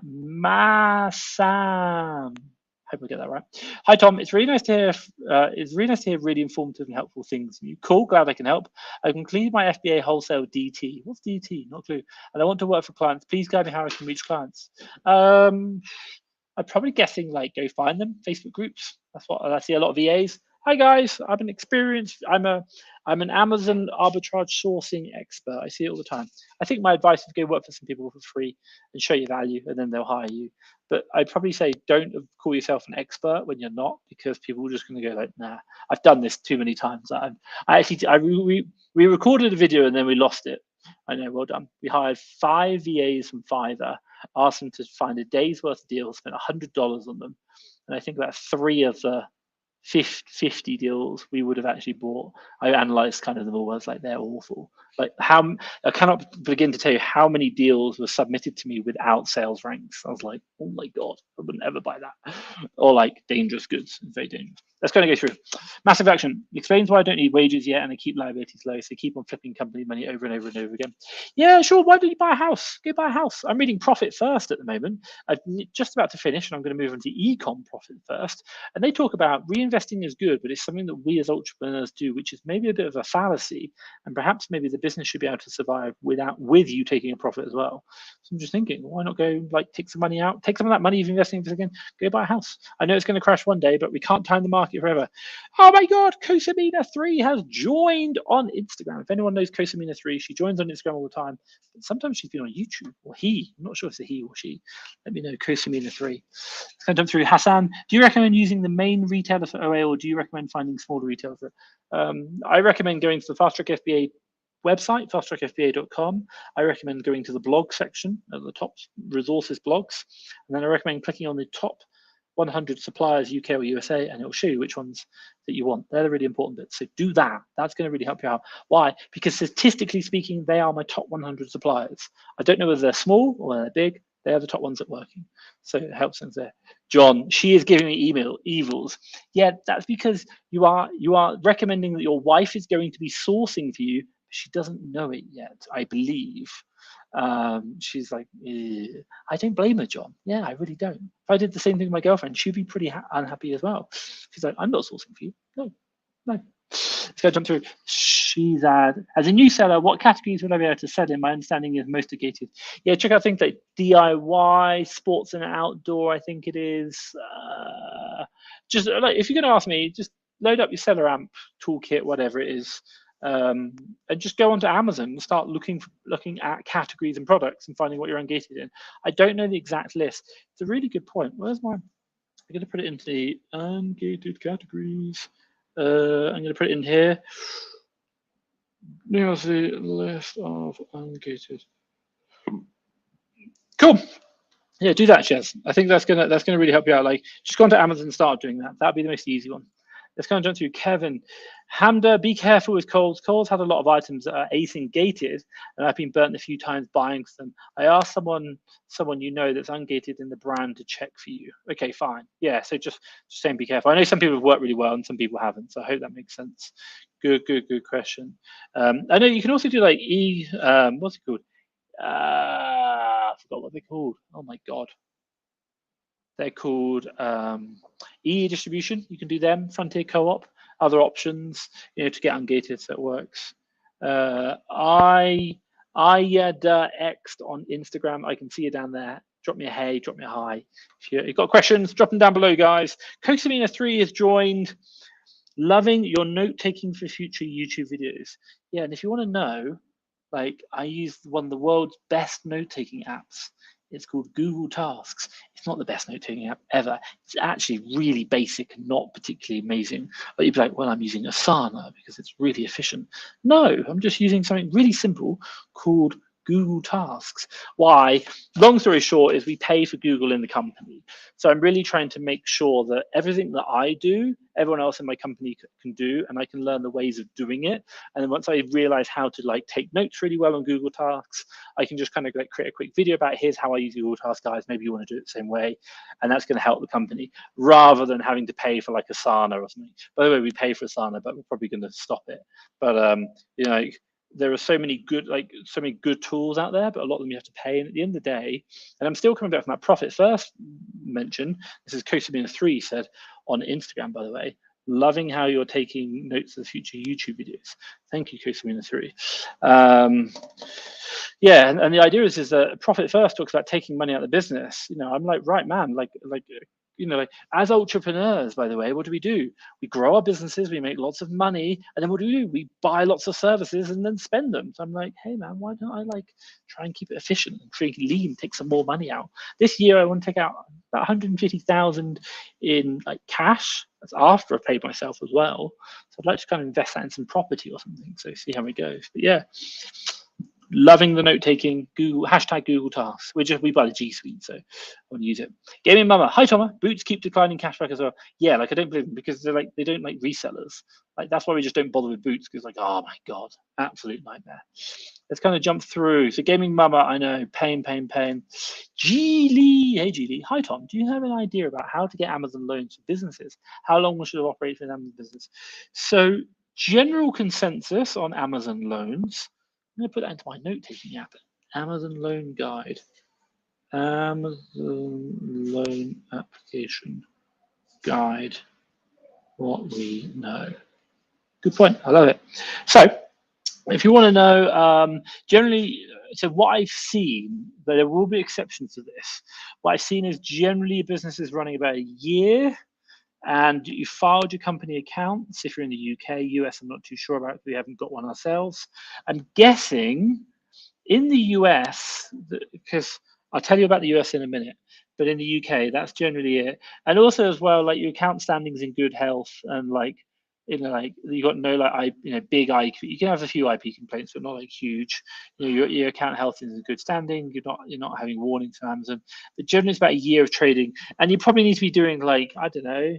Hope I get that right. Hi Tom, it's really nice to hear. Really informative and helpful things from you. Cool, glad I can help. I concluded my FBA wholesale DT. What's DT? Not a clue. And I want to work for clients. Please guide me how I can reach clients. I'm probably guessing like go find them. Facebook groups. That's what I see a lot of VAs. Hi guys, I'm an experienced. I'm an Amazon arbitrage sourcing expert. I see it all the time. I think my advice is go work for some people for free and show your value, and then they'll hire you. But I'd probably say don't call yourself an expert when you're not, because people are just going to go like, nah, I've done this too many times. We recorded a video and then we lost it. I know, well done. We hired 5 VAs from Fiverr, asked them to find a day's worth of deals, spent $100 on them. And I think about 3 of the 50 deals we would have actually bought. I analyzed kind of them all. I was like, they're awful. Like I cannot begin to tell you how many deals were submitted to me without sales ranks. I was like, oh my God, I wouldn't ever buy that. Or like dangerous goods, very dangerous. Let's kind of go through. Massive action explains why I don't need wages yet and I keep liabilities low. So keep on flipping company money over and over and over again. Yeah, sure. Why don't you buy a house? Go buy a house. I'm reading Profit First at the moment. I'm just about to finish and I'm going to move on to Ecom Profit First. And they talk about reinvesting is good, but it's something that we as entrepreneurs do, which is maybe a bit of a fallacy. And perhaps maybe the business should be able to survive with you taking a profit as well. So I'm just thinking, why not go like take some money out, take some of that money you've invested in again, go buy a house. I know it's going to crash one day, but we can't time the market forever. Oh my God, Kosamina3 has joined on Instagram. If anyone knows Kosamina3, she joins on Instagram all the time. But sometimes she's been on YouTube, or he. I'm not sure if it's a he or she. Let me know, Kosamina3. Let's go jump through. Hassan, do you recommend using the main retailer for OA, or do you recommend finding smaller retailers? I recommend going to the Fast Track FBA website, fasttrackfba.com. I recommend going to the blog section at the top, resources blogs, and then I recommend clicking on the top 100 suppliers UK or USA, and it will show you which ones that you want. They're the really important bits. So do that. That's going to really help you out. Why? Because statistically speaking, they are my top 100 suppliers. I don't know whether they're small or they're big. They are the top ones that are working. So it helps things there. John, she is giving me evils. Yeah, that's because you are recommending that your wife is going to be sourcing for you. She doesn't know it yet, I believe. She's like, I don't blame her, John. Yeah, I really don't. If I did the same thing with my girlfriend, she'd be pretty unhappy as well. She's like, I'm not sourcing for you. No. Let's go jump through. She's as a new seller, what categories would I be able to sell in? My understanding is most gated. Yeah, check out things like DIY, sports and outdoor, I think it is. Just like, if you're going to ask me, just load up your Seller Amp toolkit, whatever it is. And just go onto Amazon and start looking at categories and products and finding what you're ungated in. I don't know the exact list. It's a really good point. Where's my? I'm going to put it into the ungated categories. I'm going to put it in here. Here's the list of ungated. Cool. Yeah, do that, Chaz. I think that's gonna really help you out. Like, just go onto Amazon and start doing that. That'd be the most easy one. Let's go and jump to Kevin. Hamda, be careful with Coles. Coles had a lot of items that are async gated, and I've been burnt a few times buying them. I asked someone you know that's ungated in the brand to check for you. Okay, fine. Yeah, so just saying be careful. I know some people have worked really well and some people haven't, so I hope that makes sense. Good question. I know you can also do like what's it called? I forgot what they're called. Oh my God. They're called e-distribution. You can do them. Frontier Co-op, other options, to get ungated, so it works. I X'd on Instagram. I can see you down there. drop me a hey, drop me a hi. If you've got questions, drop them down below, guys. Cosamina3 has joined. Loving your note taking for future YouTube videos. Yeah, and if you want to know, like, I use one of the world's best note taking apps. It's called Google Tasks. It's not the best note taking app ever. It's actually really basic and not particularly amazing. But you'd be like, well, I'm using Asana because it's really efficient. No, I'm just using something really simple called Google Tasks. Why? Long story short is we pay for Google in the company. So I'm really trying to make sure that everything that I do, everyone else in my company can do, and I can learn the ways of doing it. And then once I realize how to like take notes really well on Google Tasks, I can just kind of like create a quick video about here's how I use Google Tasks, guys. Maybe you want to do it the same way. And that's going to help the company rather than having to pay for like Asana or something. By the way, we pay for Asana, but we're probably going to stop it. But you know, there are so many good tools out there, but a lot of them you have to pay. And at the end of the day, and I'm still coming back from that profit first mention. This is Cosamina3 said on Instagram, by the way, loving how you're taking notes of the future YouTube videos. Thank you, Cosamina3. Yeah, and the idea is that profit first talks about taking money out of the business. You know, I'm like, right, man, like you know, like, as entrepreneurs, by the way, what do? We grow our businesses, we make lots of money, and then what do? We buy lots of services and then spend them. So I'm like, hey man, why don't I like try and keep it efficient and create lean, take some more money out? This year I want to take out about 150,000 in like cash. That's after I've paid myself as well. So I'd like to kind of invest that in some property or something. So see how it goes. But yeah. Loving the note taking. Google #Google Tasks. We buy the G Suite, so I want to use it. Gaming Mama. Hi Toma. Boots keep declining cashback as well. Yeah, like I don't believe them because they don't like resellers. Like that's why we just don't bother with Boots because like, oh my god, absolute nightmare. Let's kind of jump through. So Gaming Mama, I know, pain. G Lee. Hey G Lee. Hi Tom. Do you have an idea about how to get Amazon loans for businesses? How long we should have operated for an Amazon business? So general consensus on Amazon loans. I'm going to put that into my note-taking app. Amazon Loan Guide. Amazon Loan Application Guide. What we know. Good point. I love it. So, if you want to know, generally, so what I've seen, but there will be exceptions to this. What I've seen is generally a business is running about a year. And you filed your company accounts if you're in the UK, US, I'm not too sure about it. We haven't got one ourselves. I'm guessing in the US, because I'll tell you about the US in a minute, but in the UK, that's generally it. And also as well, like your account standing's in good health and like, you know, like you got no like big IP. You can have a few IP complaints, but not like huge. You know, your account health is in good standing. You're not having warnings from Amazon. But generally, it's about a year of trading, and you probably need to be doing like I don't know,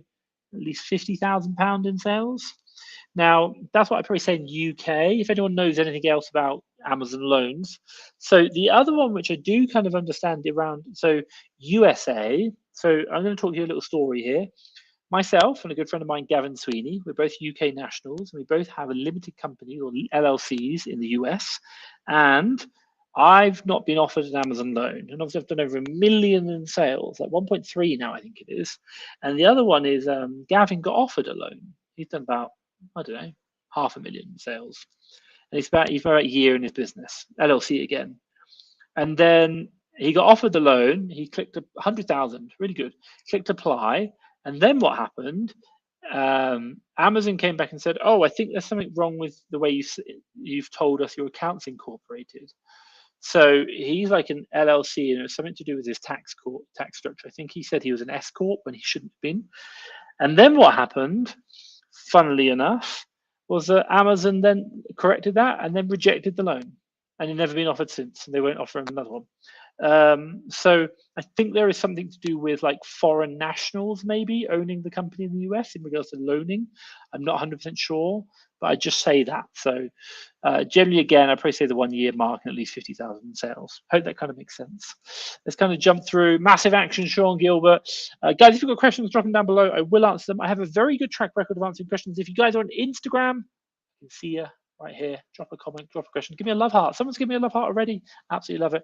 at least £50,000 in sales. Now, that's what I probably say in UK, if anyone knows anything else about Amazon loans. So the other one, which I do kind of understand around, so USA, so I'm going to talk to you a little story here. Myself and a good friend of mine, Gavin Sweeney, we're both UK nationals, and we both have a limited company or LLCs in the US. And I've not been offered an Amazon loan, and obviously I've done over 1 million in sales, like 1.3 now, I think it is. And the other one is Gavin got offered a loan. He's done about, I don't know, 500,000 in sales, and he's about a year in his business, LLC again. And then he got offered the loan. He clicked 100,000, really good. Clicked apply, and then what happened? Amazon came back and said, "Oh, I think there's something wrong with the way you've told us your account's incorporated." So he's like an LLC, and it was something to do with his tax structure. I think he said he was an S corp when he shouldn't have been. And then what happened, funnily enough, was that Amazon then corrected that and then rejected the loan, and he's never been offered since. And they won't offer him another one. So I think there is something to do with like foreign nationals maybe owning the company in the US in regards to loaning. I'm not 100% sure, but I just say that. So generally, again, I probably say the 1 year mark and at least 50,000 sales. Hope that kind of makes sense. Let's kind of jump through. Massive action, Sean Gilbert. Guys, if you've got questions, drop them down below. I will answer them. I have a very good track record of answering questions. If you guys are on Instagram, I can see you right here. Drop a comment, drop a question. Give me a love heart. Someone's given me a love heart already. Absolutely love it.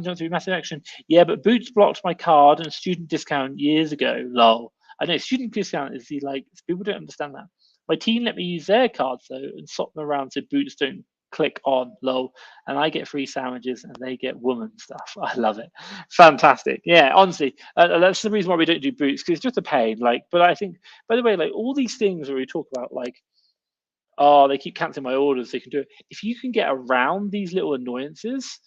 Jump through massive action. Yeah, but Boots blocked my card and student discount years ago. Lol. I know student discount is the like, people don't understand that. My team let me use their cards though and swap them around so Boots don't click on lol, and I get free sandwiches and they get woman stuff. I love it. Fantastic. Yeah, honestly, that's the reason why we don't do boots, because it's just a pain. Like, but I think, by the way, like all these things where we talk about, like, oh, they keep canceling my orders, they can do it. If you can get around these little annoyances,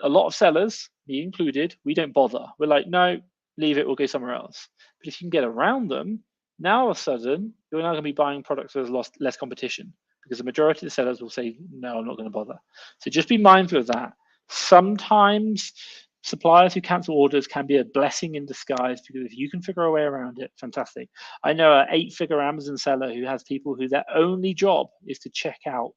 a lot of sellers, me included, we don't bother. We're like, no, leave it, we'll go somewhere else. But if you can get around them, now all of a sudden, you're now going to be buying products where there's less competition, because the majority of the sellers will say, no, I'm not going to bother. So just be mindful of that. Sometimes suppliers who cancel orders can be a blessing in disguise, because if you can figure a way around it, fantastic. I know an 8-figure Amazon seller who has people who their only job is to check out,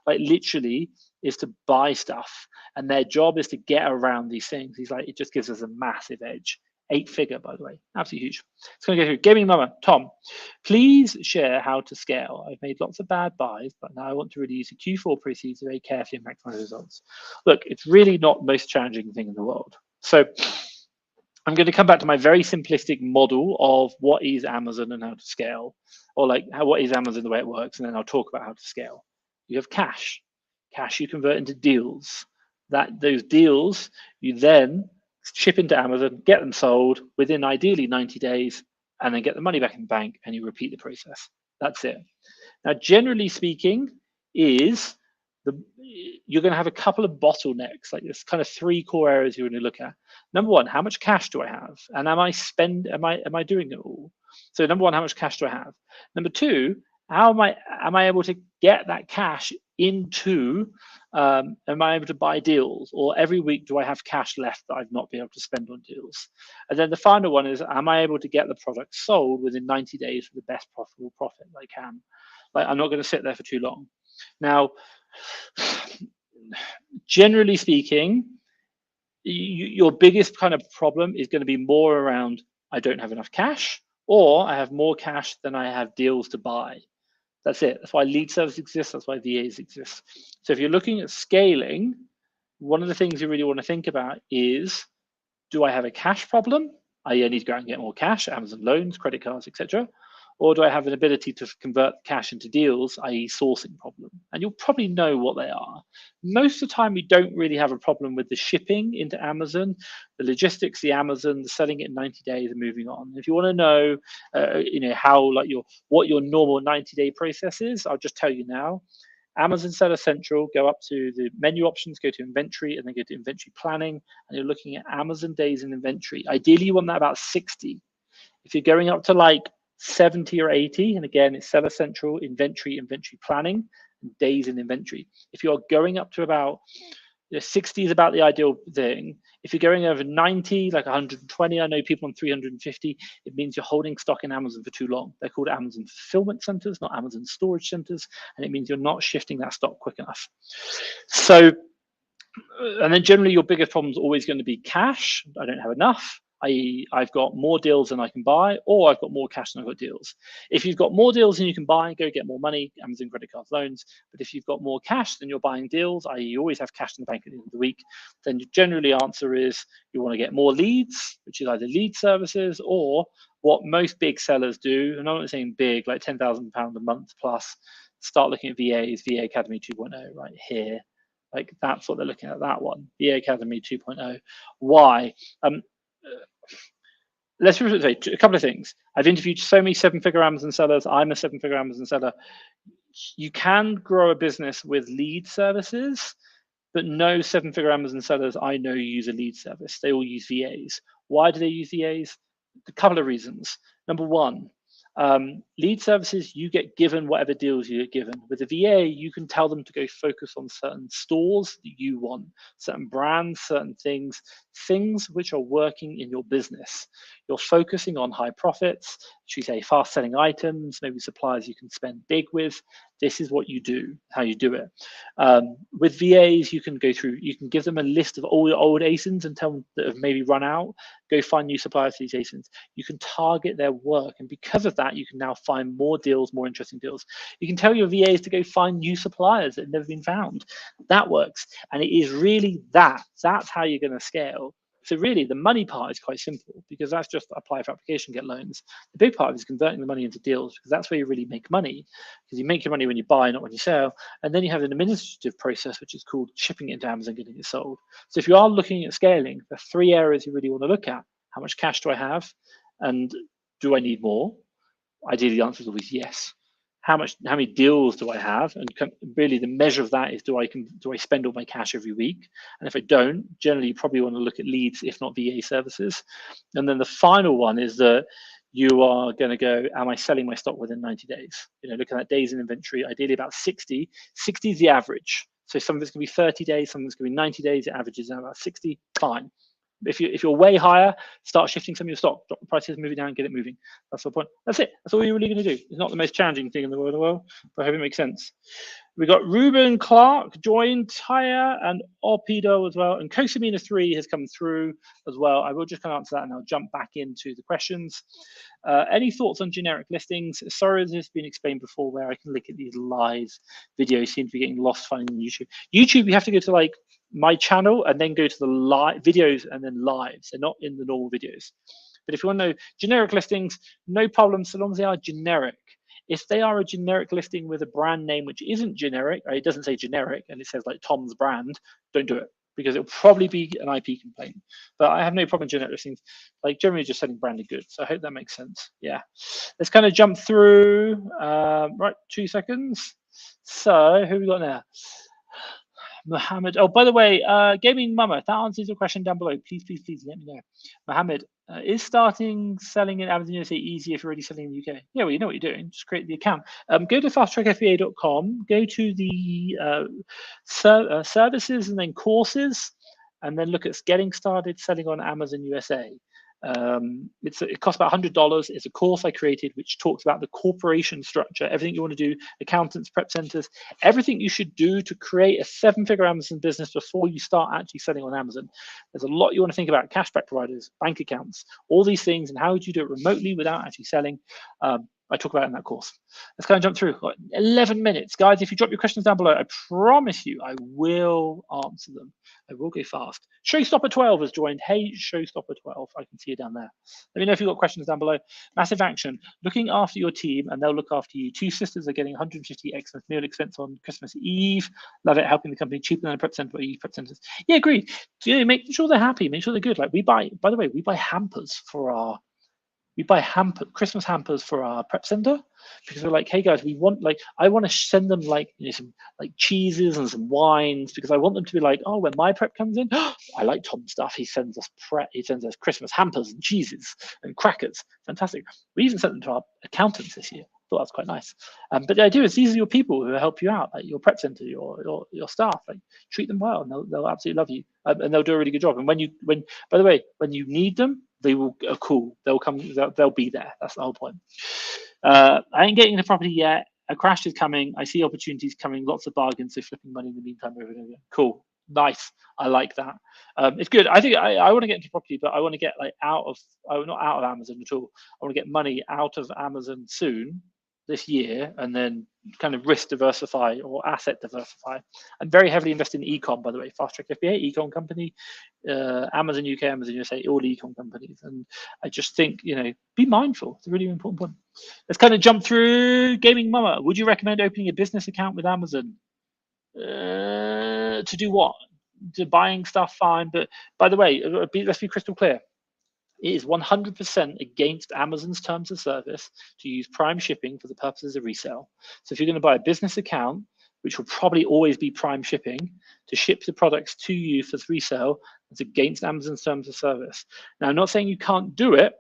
like literally is to buy stuff, and their job is to get around these things. He's like, it just gives us a massive edge. 8-figure, by the way, absolutely huge. It's going to go through. Gaming Mama, Tom, please share how to scale. I've made lots of bad buys, but now I want to really use the Q4 proceeds very carefully and maximize results. Look, it's really not the most challenging thing in the world. So I'm going to come back to my very simplistic model of what is Amazon and how to scale, or like what is Amazon, the way it works, and then I'll talk about how to scale. You have cash. Cash you convert into deals. Those deals you then ship into Amazon, get them sold within ideally 90 days, and then get the money back in the bank, and you repeat the process. That's it. Now, generally speaking, you're going to have a couple of bottlenecks, like there's kind of 3 core areas you're going to look at. Number one, how much cash do I have? And am I doing it all? So number one, how much cash do I have? Number two, am I able to get that cash into, am I able to buy deals, or every week do I have cash left that I've not been able to spend on deals? And then the final one is, am I able to get the product sold within 90 days for the best possible profit I can? Like, I'm not going to sit there for too long. Now, generally speaking, your biggest kind of problem is going to be more around, I don't have enough cash, or I have more cash than I have deals to buy. That's it. That's why lead service exists. That's why VAs exist. So if you're looking at scaling, one of the things you really want to think about is, do I have a cash problem? I need to go out and get more cash, Amazon loans, credit cards, etc. Or do I have an ability to convert cash into deals, i.e. sourcing problem? And you'll probably know what they are. Most of the time, we don't really have a problem with the shipping into Amazon, the logistics, the Amazon, the selling it in 90 days and moving on. If you want to know, how like what your normal 90-day process is, I'll just tell you now. Amazon Seller Central, go up to the menu options, go to inventory, and then go to inventory planning, and you're looking at Amazon days in inventory. Ideally, you want that about 60. If you're going up to like 70 or 80, and again, it's Seller Central, inventory planning, and days in inventory. If you're going up to about 60 is about the ideal thing. If you're going over 90, like 120, I know people on 350, it means you're holding stock in Amazon for too long. They're called Amazon fulfillment centers, not Amazon storage centers, and it means you're not shifting that stock quick enough. So, and then generally your biggest problem is always going to be cash. I don't have enough. i.e. I've got more deals than I can buy, or I've got more cash than I've got deals. If you've got more deals than you can buy, go get more money, Amazon credit cards, loans. But if you've got more cash than you're buying deals, i.e. you always have cash in the bank at the end of the week, then the generally answer is you want to get more leads, which is either lead services or what most big sellers do, and I'm not saying big, like £10,000 a month plus, start looking at VAs, VA Academy 2.0 right here. Like that's what they're looking at, that one, VA Academy 2.0. Why? Let's say a couple of things. I've interviewed so many 7-figure Amazon sellers. I'm a 7-figure Amazon seller. You can grow a business with lead services, but no 7-figure Amazon sellers I know use a lead service. They all use VAs. Why do they use VAs? A couple of reasons. Number one, lead services, you get given whatever deals you get given. With a VA, you can tell them to go focus on certain stores that you want, certain brands, certain things which are working in your business. You're focusing on high profits, should we say fast selling items, maybe suppliers you can spend big with. This is what you do, how you do it. With VAs, you can go through, you can give them a list of all your old ASINs and tell them that have maybe run out, go find new suppliers for these ASINs. You can target their work, and because of that, you can now find more deals, more interesting deals. You can tell your VAs to go find new suppliers that have never been found. That works, and it is really that's how you're going to scale. So really, the money part is quite simple because that's just apply for application, get loans. The big part is converting the money into deals because that's where you really make money, because you make your money when you buy, not when you sell. And then you have an administrative process, which is called shipping it into Amazon, getting it sold. So if you are looking at scaling, the 3 areas you really want to look at: how much cash do I have, and do I need more? Ideally, the answer is always yes. How many deals do I have? And really, the measure of that is do I spend all my cash every week? And if I don't, generally, you probably want to look at leads, if not VA services. And then the final one is that you are going to go, am I selling my stock within 90 days? Looking at days in inventory, ideally about 60. 60 is the average. So some of it's going to be 30 days, some of it's going to be 90 days. It averages out about 60. Fine. If you're way higher, start shifting some of your stock, drop the prices, move it down, get it moving. That's the point. That's it. That's all you're really going to do. It's not the most challenging thing in the world, but I hope it makes sense. We got Ruben Clark joined, Taya and Orpido as well, and Kosamina 3 has come through as well. I will just kind of answer that and I'll jump back into the questions. Any thoughts on generic listings? Sorry, this has been explained before, where I can look at these live videos. Seem to be getting lost finding YouTube. YouTube, you have to go to like my channel and then go to the live videos and then lives. They're not in the normal videos. But if you want to know generic listings, no problem, so long as they are generic. If they are a generic listing with a brand name which isn't generic, or it doesn't say generic and it says like Tom's brand, don't do it, because it'll probably be an IP complaint. But I have no problem with generic listings, like generally just selling branded goods. So I hope that makes sense. Yeah. Let's kind of jump through. Right, 2 seconds. So who we got now? Mohammed. Oh, by the way, Gaming Mama, if that answers your question down below, please let me know. Mohammed, is starting selling in Amazon USA easier if you're already selling in the UK? Yeah, well, you know what you're doing. Just create the account. Go to fasttrackfba.com, go to the services and then courses, and then look at getting started selling on Amazon USA. It costs about $100. It's a course I created which talks about the corporation structure, everything you want to do, accountants, prep centers, everything you should do to create a 7-figure Amazon business before you start actually selling on Amazon. There's a lot you want to think about: cashback providers, bank accounts, all these things, and how would you do it remotely without actually selling. I talk about it in that course. Let's kind of jump through. 11 minutes. Guys, if you drop your questions down below, I promise you I will answer them. I will go fast. Showstopper12 has joined. Hey, Showstopper12. I can see you down there. Let me know if you've got questions down below. Massive action. Looking after your team and they'll look after you. 2 sisters are getting 150 Xmas meal expense on Christmas Eve. Love it. Helping the company cheaper than a prep center or prep centers. Yeah, agreed. So, make sure they're happy. Make sure they're good. Like by the way, we buy hampers for our Christmas hampers for our prep center, because we're like, hey guys, I want to send them some cheeses and some wines, because I want them to be like, oh, when my prep comes in, I like Tom's stuff. He sends us Christmas hampers and cheeses and crackers. Fantastic. We even sent them to our accountants this year. Thought that's quite nice. But the idea is these are your people who help you out, like your prep center, your staff. Like, treat them well, and they'll absolutely love you, and they'll do a really good job. And when you need them, they will cool. They'll come. They'll be there. That's the whole point. I ain't getting the property yet. A crash is coming. I see opportunities coming. Lots of bargains. So flipping money in the meantime over and over. Cool. Nice. I like that. It's good. I think I want to get into property, but I want to get not out of Amazon at all. I want to get money out of Amazon soon, this year, and then kind of risk diversify or asset diversify. I'm very heavily invested in ecom, by the way. Fast Track FBA, ecom company, Amazon UK, Amazon USA, all ecom companies. And I just think, be mindful. It's a really important point. Let's kind of jump through. Gaming Mama, would you recommend opening a business account with Amazon? To do what? To buying stuff, fine. But by the way, let's be crystal clear. It is 100% against Amazon's terms of service to use Prime shipping for the purposes of resale. So if you're going to buy a business account, which will probably always be Prime shipping, to ship the products to you for resale, it's against Amazon's terms of service. Now, I'm not saying you can't do it,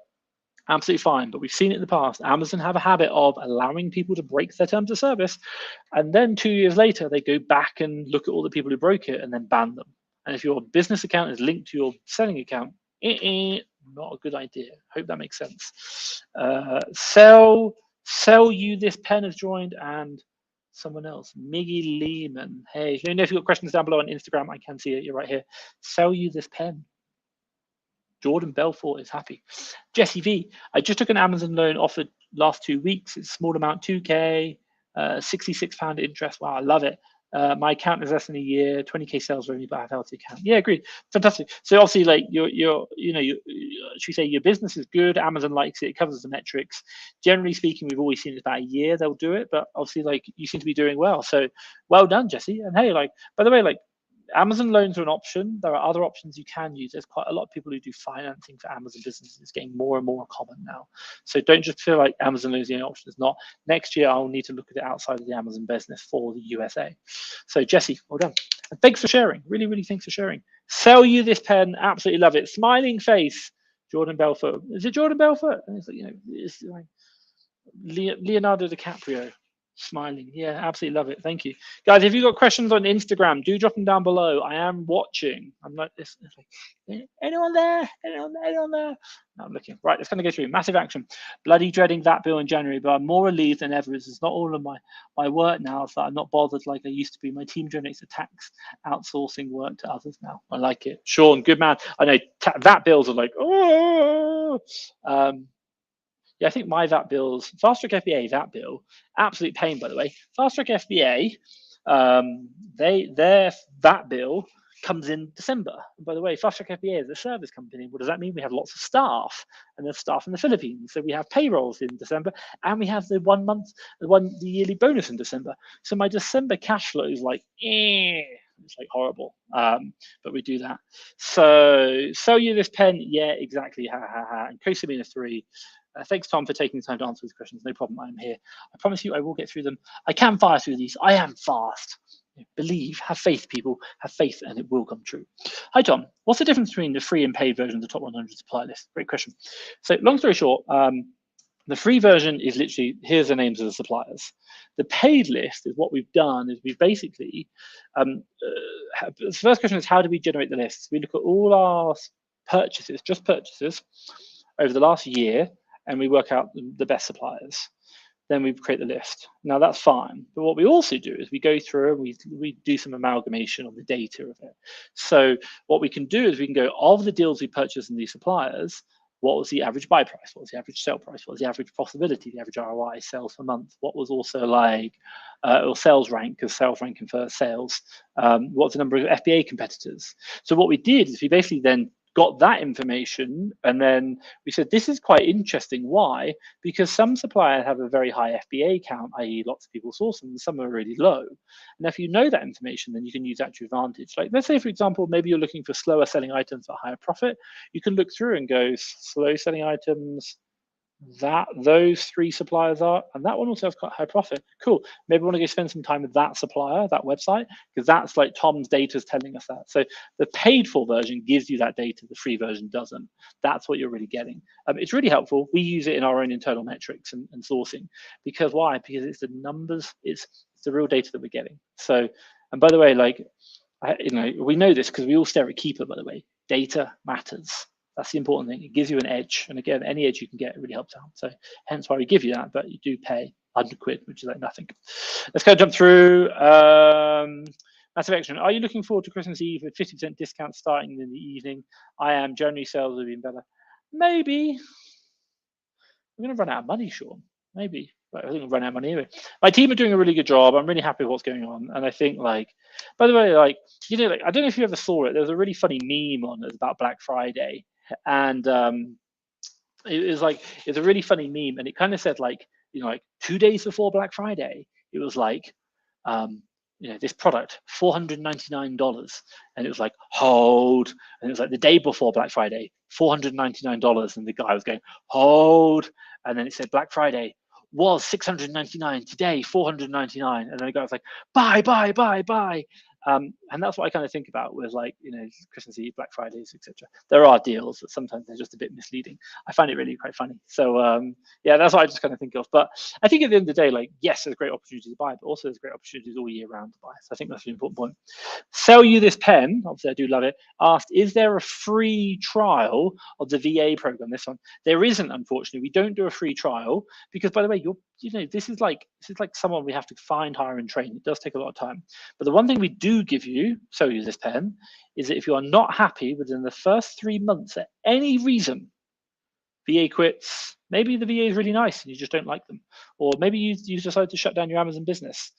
absolutely fine, but we've seen it in the past. Amazon have a habit of allowing people to break their terms of service, and then 2 years later, they go back and look at all the people who broke it and then ban them. And if your business account is linked to your selling account, not a good idea. Hope that makes sense. Sell you this pen has joined, and someone else, Miggy Lehman. Hey, if you've got questions down below on Instagram, I can see it. You're right here. Sell you this pen. Jordan Belfort is happy. Jesse V, I just took an Amazon loan offered last 2 weeks. It's a small amount, 2K, £66 interest. Wow, I love it. My account is less than a year, 20K sales revenue, but I have a healthy account. Yeah, agreed. Fantastic. So obviously, like should we say your business is good? Amazon likes it. It covers the metrics. Generally speaking, we've always seen it's about a year they'll do it, but obviously, like you seem to be doing well. So well done, Jesse. And hey, like by the way, like Amazon loans are an option. There are other options you can use. There's quite a lot of people who do financing for Amazon businesses. It's getting more and more common now. So don't just feel like Amazon loans is the only option. It's not. Next year, I'll need to look at it outside of the Amazon business for the USA. So Jesse, well done. And thanks for sharing. Really, really thanks for sharing. Sell you this pen. Absolutely love it. Smiling face. Jordan Belfort. Is it Jordan Belfort? It's like, it's like Leonardo DiCaprio. Smiling. Yeah, absolutely love it. Thank you. Guys, if you've got questions on Instagram, do drop them down below. I am watching. I'm like this. Like, anyone there? Anyone there? No, I'm looking. Right, it's going to go through. Massive action. Bloody dreading that bill in January, but I'm more relieved than ever. It's not all of my work now, so I'm not bothered like I used to be. My team generates the tax outsourcing work to others now. I like it. Sean, good man. I know VAT bills are like, oh. Yeah, I think my VAT bills, Fast Track FBA VAT bill, absolute pain, by the way. Fast Track FBA, their VAT bill comes in December. And by the way, Fast Track FBA is a service company. What does that mean? We have lots of staff, and there's staff in the Philippines. So we have payrolls in December, and we have the the yearly bonus in December. So my December cash flow is like, it's like horrible, but we do that. So sell you this pen? Yeah, exactly. Ha ha ha. And Cosamina 3. Thanks, Tom, for taking the time to answer these questions. No problem, I'm here. I promise you I will get through them. I can fire through these. I am fast. Believe, have faith, people. Have faith, and it will come true. Hi, Tom. What's the difference between the free and paid version of the top 100 supplier list? Great question. So long story short, the free version is literally, here's the names of the suppliers. The paid list is what we've done is we've basically, the first question is how do we generate the lists? We look at all our purchases, just purchases, over the last year, and we work out the best suppliers. Then we create the list. Now that's fine. But what we also do is we go through and we do some amalgamation of the data of it. So what we can do is we can go, of the deals we purchased in these suppliers, what was the average buy price? What was the average sell price? What was the average profitability, the average ROI, sales per month? What was also like, or sales rank, because sales rank confers sales. What's the number of FBA competitors? So what we did is we basically then got that information, and then we said, this is quite interesting. Why? Because some suppliers have a very high FBA count, i.e. lots of people source them, and some are really low. And if you know that information, then you can use that to your advantage. Like, let's say, for example, maybe you're looking for slower selling items at higher profit. You can look through and go, slow selling items, that those 3 suppliers are, and that one also has quite high profit. Cool. Maybe we want to go spend some time with that supplier, that website, because that's like Tom's data is telling us that. So the paid for version gives you that data, the free version doesn't. That's what you're really getting. It's really helpful. We use it in our own internal metrics and sourcing. Because why? Because it's the numbers, it's the real data that we're getting. So, and by the way, like, we know this because we all stare at Keeper, by the way. Data matters. That's the important thing. It gives you an edge. And again, any edge you can get, it really helps out. So hence why we give you that, but you do pay 100 quid, which is like nothing. Let's go jump through. Massive action. Are you looking forward to Christmas Eve with 50% discount starting in the evening? I am. January sales have been better. Maybe. We're going to run out of money, Sean. Maybe. But I think we'll run out of money anyway. My team are doing a really good job. I'm really happy with what's going on. And I think, like, by the way, like, like, I don't know if you ever saw it. There was a really funny meme on it about Black Friday. And it was like, it's a really funny meme, and it kind of said like, like 2 days before Black Friday, it was like, this product $499, and it was like hold, and it was like the day before Black Friday, $499, and the guy was going hold, and then it said Black Friday was $699, today $499, and then the guy was like buy. And that's what I kind of think about with, like, Christmas Eve, Black Fridays, etc. There are deals that sometimes they're just a bit misleading. I find it really quite funny. So yeah, that's what I just kind of think of. But I think at the end of the day, like, yes, there's great opportunities to buy, but also there's great opportunities all year round to buy. So I think that's an important point. Sell you this pen, obviously I do love it. Asked, is there a free trial of the VA program? This one, there isn't, unfortunately. We don't do a free trial because, by the way, this is like someone we have to find, hire, and train. It does take a lot of time. But the one thing we do give you, sell you this pen, is that if you are not happy within the first 3 months at any reason, VA quits, maybe the VA is really nice and you just don't like them, or maybe you decide to shut down your Amazon business,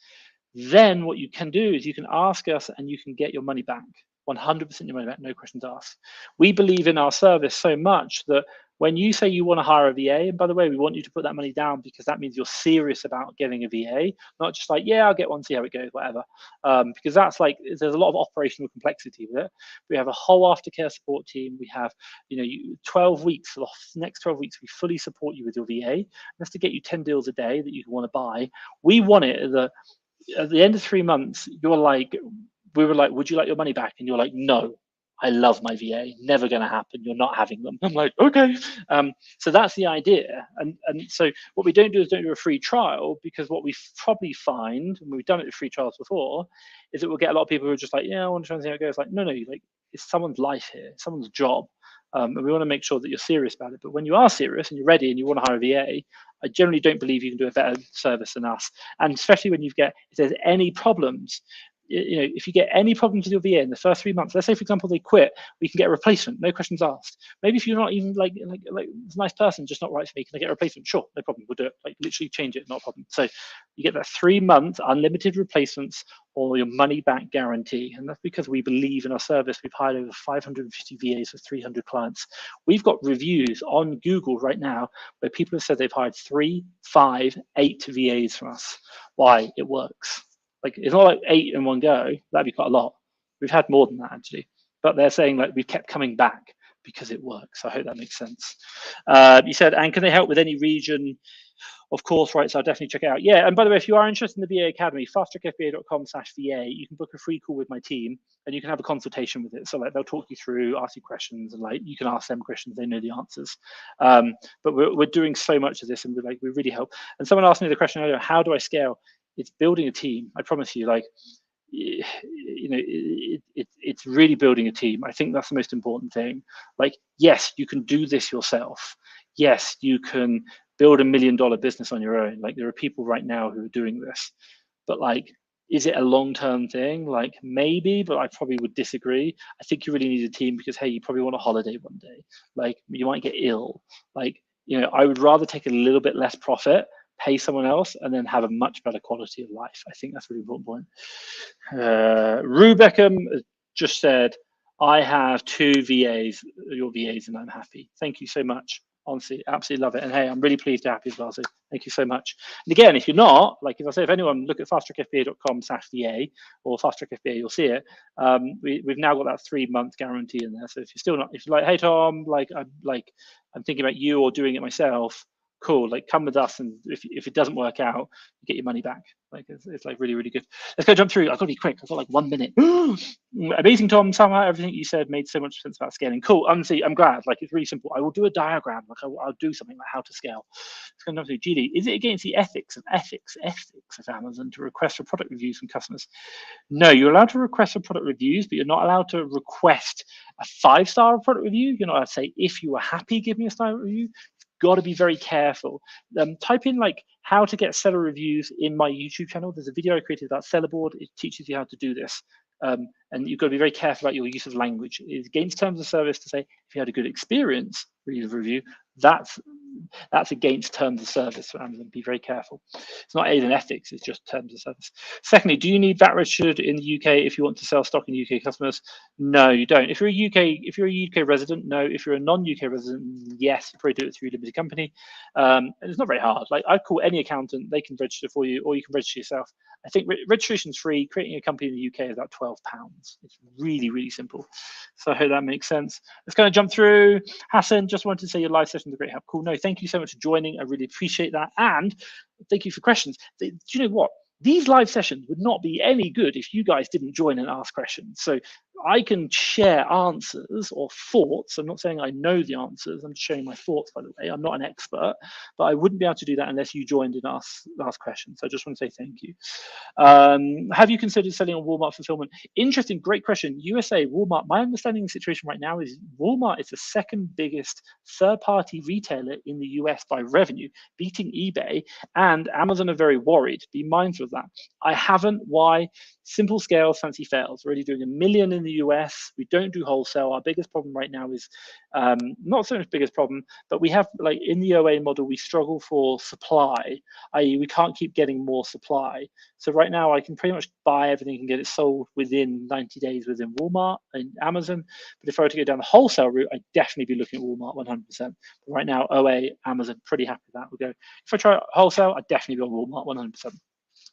then what you can do is you can ask us and you can get your money back. 100% your money back, no questions asked. We believe in our service so much that when you say you want to hire a VA, and by the way, we want you to put that money down because that means you're serious about getting a VA, not just like, yeah, I'll get one, see how it goes, whatever. Because that's like, there's a lot of operational complexity with it. We have a whole aftercare support team. We have, 12 weeks, for the next 12 weeks, we fully support you with your VA. That's to get you 10 deals a day that you want to buy. We want it that at the end of 3 months, you're like, we were like, would you like your money back? And you're like, no, I love my VA, never going to happen. You're not having them. I'm like, okay. So that's the idea. And so what we don't do is don't do a free trial, because what we probably find, and we've done it with free trials before, is that we'll get a lot of people who are just like, yeah, I want to try and see how it goes. Like, no, like it's someone's life here, it's someone's job. And we want to make sure that you're serious about it. But when you are serious and you're ready and you want to hire a VA, I generally don't believe you can do a better service than us. And especially when if there's any problems, if you get any problems with your VA in the first 3 months, let's say, for example, they quit, we can get a replacement, no questions asked. Maybe if you're not even like it's a nice person, just not right for me, can I get a replacement? Sure, no problem, we'll do it. Like, literally change it, not a problem. So you get that 3 month unlimited replacements or your money back guarantee. And that's because we believe in our service. We've hired over 550 VAs for 300 clients. We've got reviews on Google right now where people have said they've hired 3, 5, 8 VAs from us. Why? It works. Like, it's not like 8 in one go. That'd be quite a lot. We've had more than that, actually. But they're saying like we've kept coming back because it works. I hope that makes sense. You said, and can they help with any region? Of course, right, so I'll definitely check it out. Yeah, and by the way, if you are interested in the VA Academy, fasttrackfba.com/VA, you can book a free call with my team and you can have a consultation with it. So like, they'll talk you through, ask you questions, and like you can ask them questions, they know the answers. But we're doing so much of this, and we really help. And someone asked me the question earlier, how do I scale? It's building a team. I promise you, like, it's really building a team. I think that's the most important thing. Like, yes, you can do this yourself. Yes, you can build $1 million business on your own. Like, there are people right now who are doing this, but like, is it a long-term thing? Like, maybe, but I probably would disagree. I think you really need a team because, hey, you probably want a holiday one day. Like, you might get ill. Like, I would rather take a little bit less profit, pay someone else, and then have a much better quality of life. I think that's a really important point. Rue Beckham just said, I have 2 VAs, your VAs, and I'm happy. Thank you so much. Honestly, absolutely love it. And hey, I'm really pleased to happy as well. So thank you so much. And again, if you're not, like, if I say, if anyone look at fasttrackfba.com/VA or fasttrackfba, you'll see it. We've now got that 3 month guarantee in there. So if you're still not, if you're like, hey Tom, I'm thinking about you or doing it myself, cool, like, come with us, and if it doesn't work out, you get your money back. Like, it's like really, really good. Let's go jump through. I've got to be quick. I've got like 1 minute. Amazing, Tom. Somehow everything you said made so much sense about scaling. Cool. Honestly, I'm glad. Like, it's really simple. I will do a diagram. Like, I'll do something like how to scale. Let's go jump through. GD, is it against the ethics of Amazon to request for product reviews from customers? No, you're allowed to request for product reviews, but you're not allowed to request a 5-star product review. You're not allowed to say, if you were happy, give me a star review. Got to be very careful. Type in like how to get seller reviews in my YouTube channel. There's a video I created about Sellerboard. It teaches you how to do this. And you've got to be very careful about your use of language. It's against terms of service to say, if you had a good experience, read the review. That's against terms of service for Amazon. Be very careful. It's not aid in ethics, it's just terms of service. Secondly, do you need VAT registered in the UK if you want to sell stock in UK customers? No, you don't. If you're a UK resident, no. If you're a non-UK resident, yes, you probably do it through a limited company. And it's not very hard. Like, I'd call any accountant, they can register for you, or you can register yourself. I think registration's free. Creating a company in the UK is about £12. It's really, really simple. So I hope that makes sense. Let's kind of jump through. Hassan, just wanted to say your live session is a great help. Cool. No, thank you so much for joining. I really appreciate that. And thank you for questions. Do you know what? These live sessions would not be any good if you guys didn't join and ask questions. So I can share answers or thoughts. I'm not saying I know the answers. I'm just sharing my thoughts, by the way. I'm not an expert, but I wouldn't be able to do that unless you joined and asked questions. So I just want to say thank you. Have you considered selling on Walmart fulfillment? Interesting, great question. USA, Walmart. My understanding of the situation right now is Walmart is the second biggest third-party retailer in the US by revenue, beating eBay, and Amazon are very worried. Be mindful of that. I haven't. Why? Simple scale, fancy fails. Already doing $1 million in in the US. We don't do wholesale. Our biggest problem right now is not so much biggest problem, but we have like in the OA model, we struggle for supply, i.e. we can't keep getting more supply. So right now I can pretty much buy everything and get it sold within 90 days within Walmart and Amazon. But if I were to go down the wholesale route, I'd definitely be looking at Walmart 100%. But right now, OA, Amazon, pretty happy with that. We'll go, if I try wholesale, I'd definitely be on Walmart 100%.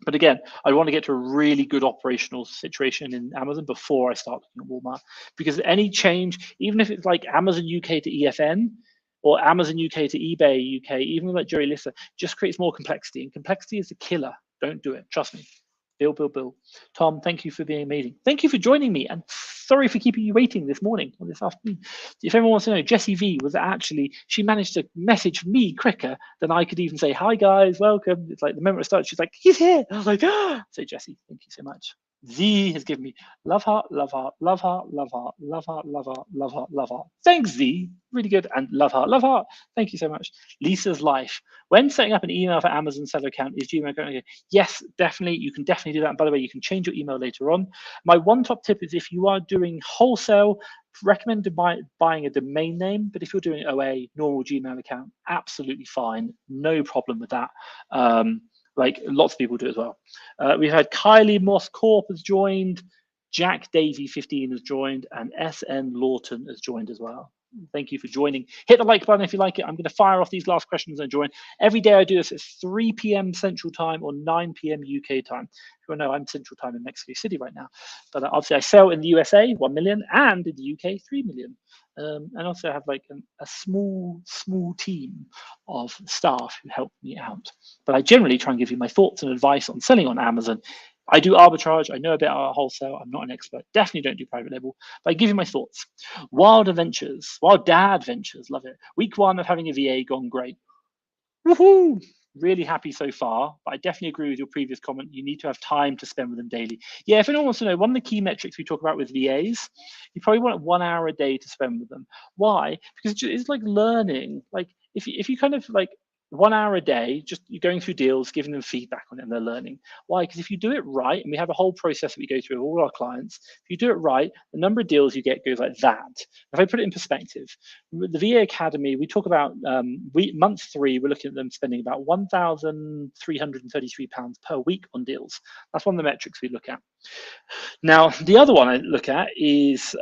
But again, I want to get to a really good operational situation in Amazon before I start looking at Walmart, because any change, even if it's like Amazon UK to EFN or Amazon UK to eBay UK, even like Jerry Lissa, just creates more complexity. And complexity is a killer. Don't do it. Trust me. Bill. Tom, thank you for being amazing. Thank you for joining me. And sorry for keeping you waiting this morning or this afternoon. If anyone wants to know, Jessie V was actually, she managed to message me quicker than I could even say, hi guys, welcome. It's like the moment it started, she's like, he's here. I was like, ah. So Jessie, thank you so much. Z has given me love heart, love heart, love heart, love heart, love heart, love heart, love heart, love heart. Thanks, Z. Really good. And love heart, love heart. Thank you so much. Lisa's life. When setting up an email for Amazon seller account, is Gmail account? Yes, definitely. You can definitely do that. And by the way, you can change your email later on. My one top tip is if you are doing wholesale, recommend buying a domain name. But if you're doing OA, normal Gmail account, absolutely fine. No problem with that. Like lots of people do as well. We've had Kylie Moss Corp has joined, Jack Davey 15 has joined, and SN Lawton has joined as well. Thank you for joining. Hit the like button if you like it. I'm going to fire off these last questions and join. Every day I do this at 3 p.m. Central Time or 9 p.m. UK time. If you know, I'm Central Time in Mexico City right now. But obviously I sell in the USA 1 million and in the UK 3 million. And also I have like a small team of staff who help me out. But I generally try and give you my thoughts and advice on selling on Amazon. I do arbitrage. I know a bit about wholesale. I'm not an expert. Definitely don't do private label, but I give you my thoughts. Wild Adventures, Wild Dad Ventures, love it. Week 1 of having a VA gone great. Woohoo! Really happy so far, but I definitely agree with your previous comment. You need to have time to spend with them daily. Yeah, if anyone wants to know, one of the key metrics we talk about with VAs, you probably want 1 hour a day to spend with them. Why? Because it's like learning. Like if you kind of like 1 hour a day, just you're going through deals, giving them feedback on it, and they're learning. Why? Because if you do it right, and we have a whole process that we go through with all our clients, if you do it right, the number of deals you get goes like that. If I put it in perspective, the VA Academy, we talk about month 3, we're looking at them spending about £1,333 per week on deals. That's one of the metrics we look at. Now, the other one I look at is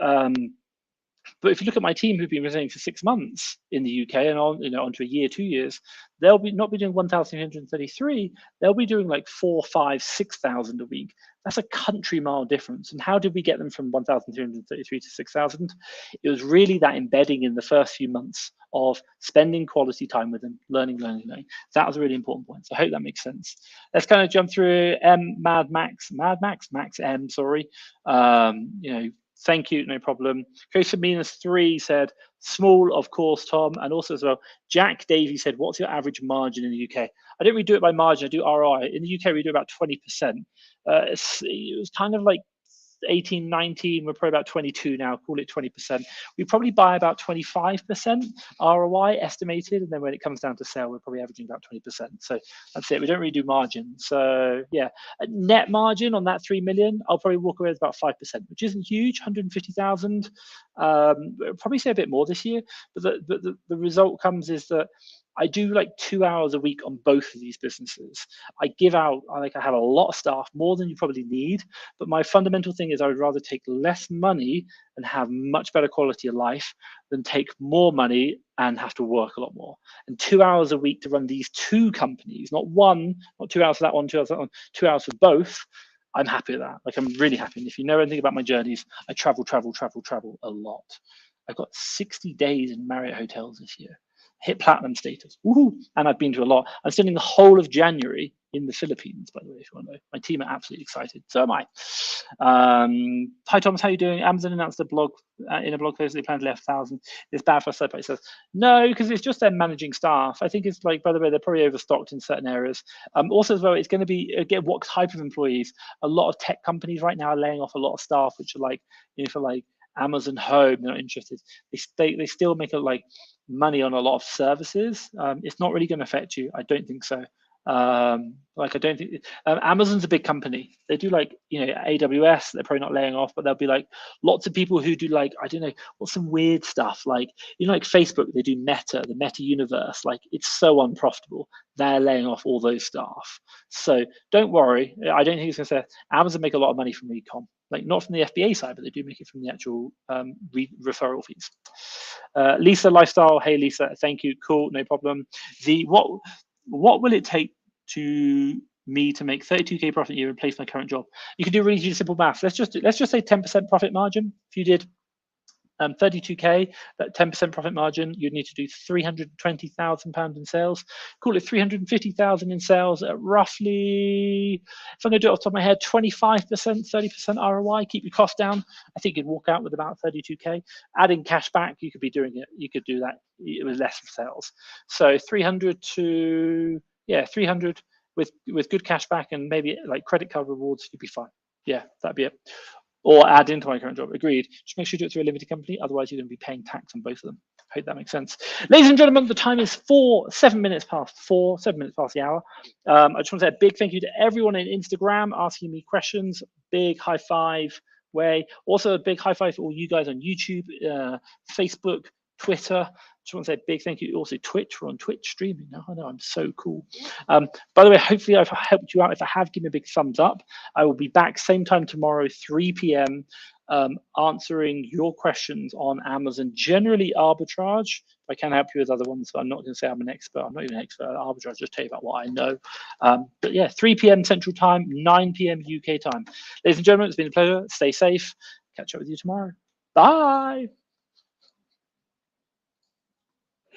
but if you look at my team who've been resigning for 6 months in the UK and onto a year, 2 years, they'll not be doing 1,333. They'll be doing like 4, 5, 6,000 a week. That's a country mile difference. And how did we get them from 1,333 to 6,000? It was really that embedding in the first few months of spending quality time with them, learning. That was a really important point. So I hope that makes sense. Let's kind of jump through Max M, sorry. Thank you, no problem. Cosaminus3 said, small, of course, Tom. And also as well, Jack Davey said, what's your average margin in the UK? I don't really do it by margin, I do ROI. In the UK, we do about 20%. It was kind of like 18, 19, we're probably about 22 now, call it 20%. We probably buy about 25% ROI estimated, and then when it comes down to sale, we're probably averaging about 20%. So that's it, we don't really do margin. So yeah, a net margin on that 3 million, I'll probably walk away with about 5%, which isn't huge, 150,000. Probably say a bit more this year, but the result comes is that I do like 2 hours a week on both of these businesses. I give out, I have a lot of staff, more than you probably need, but my fundamental thing is I would rather take less money and have much better quality of life than take more money and have to work a lot more. And 2 hours a week to run these 2 companies, not 2 hours for that one, 2 hours for that one, 2 hours for both, I'm happy with that. Like I'm really happy. And if you know anything about my journeys, I travel a lot. I've got 60 days in Marriott hotels this year. Hit platinum status. Woohoo! And I've been to a lot. I'm spending the whole of January in the Philippines, by the way, if you want to know. My team are absolutely excited. So am I. Hi, Thomas. How are you doing? Amazon announced in a blog post they plan to left 1,000. It's bad for us. But it says, no, because it's just them managing staff. I think it's like, by the way, they're probably overstocked in certain areas. Also, as well, it's going to be, again, what type of employees? A lot of tech companies right now are laying off a lot of staff, which are like, for like Amazon Home, they're not interested. They still make like money on a lot of services. It's not really going to affect you. I don't think so. Like I don't think Amazon's a big company. They do like, you know, AWS. They're probably not laying off, but there'll be like lots of people who do like, I don't know, what's some weird stuff like, you know, like Facebook. They do Meta, the Meta universe. Like it's so unprofitable. They're laying off all those staff. So don't worry. I don't think it's going to say Amazon make a lot of money from e-com. Like not from the FBA side, but they do make it from the actual referral fees. Lisa Lifestyle, hey Lisa, thank you. Cool, no problem. What will it take to me to make 32k profit a year and replace my current job? You can do really simple math. Let's just say 10% profit margin. If you did 32k, that 10% profit margin, you'd need to do £320,000 in sales. Call it 350,000 in sales at roughly, if I'm going to do it off the top of my head, 25%, 30% ROI. Keep your cost down. I think you'd walk out with about 32k. Adding cash back, you could be doing it. You could do that with less sales. So 300 with good cash back and maybe like credit card rewards, you'd be fine. Yeah, that'd be it. Or add into my current job. Agreed. Just make sure you do it through a limited company. Otherwise, you're going to be paying tax on both of them. Hope that makes sense. Ladies and gentlemen, the time is 7 minutes past the hour. I just want to say a big thank you to everyone in Instagram asking me questions. Big high five way. Also a big high five for all you guys on YouTube, Facebook, Twitter. Just want to say a big thank you. Also Twitch. We're on Twitch streaming now. I know, I'm so cool. By the way, hopefully I've helped you out. If I have, give me a big thumbs up. I will be back same time tomorrow, 3 p.m. Answering your questions on Amazon, generally arbitrage. I can help you with other ones, but I'm not going to say I'm an expert. I'm not even an expert at arbitrage. Just tell you about what I know. But yeah, 3 p.m. Central Time, 9 p.m. UK time. Ladies and gentlemen, it's been a pleasure. Stay safe. Catch up with you tomorrow. Bye.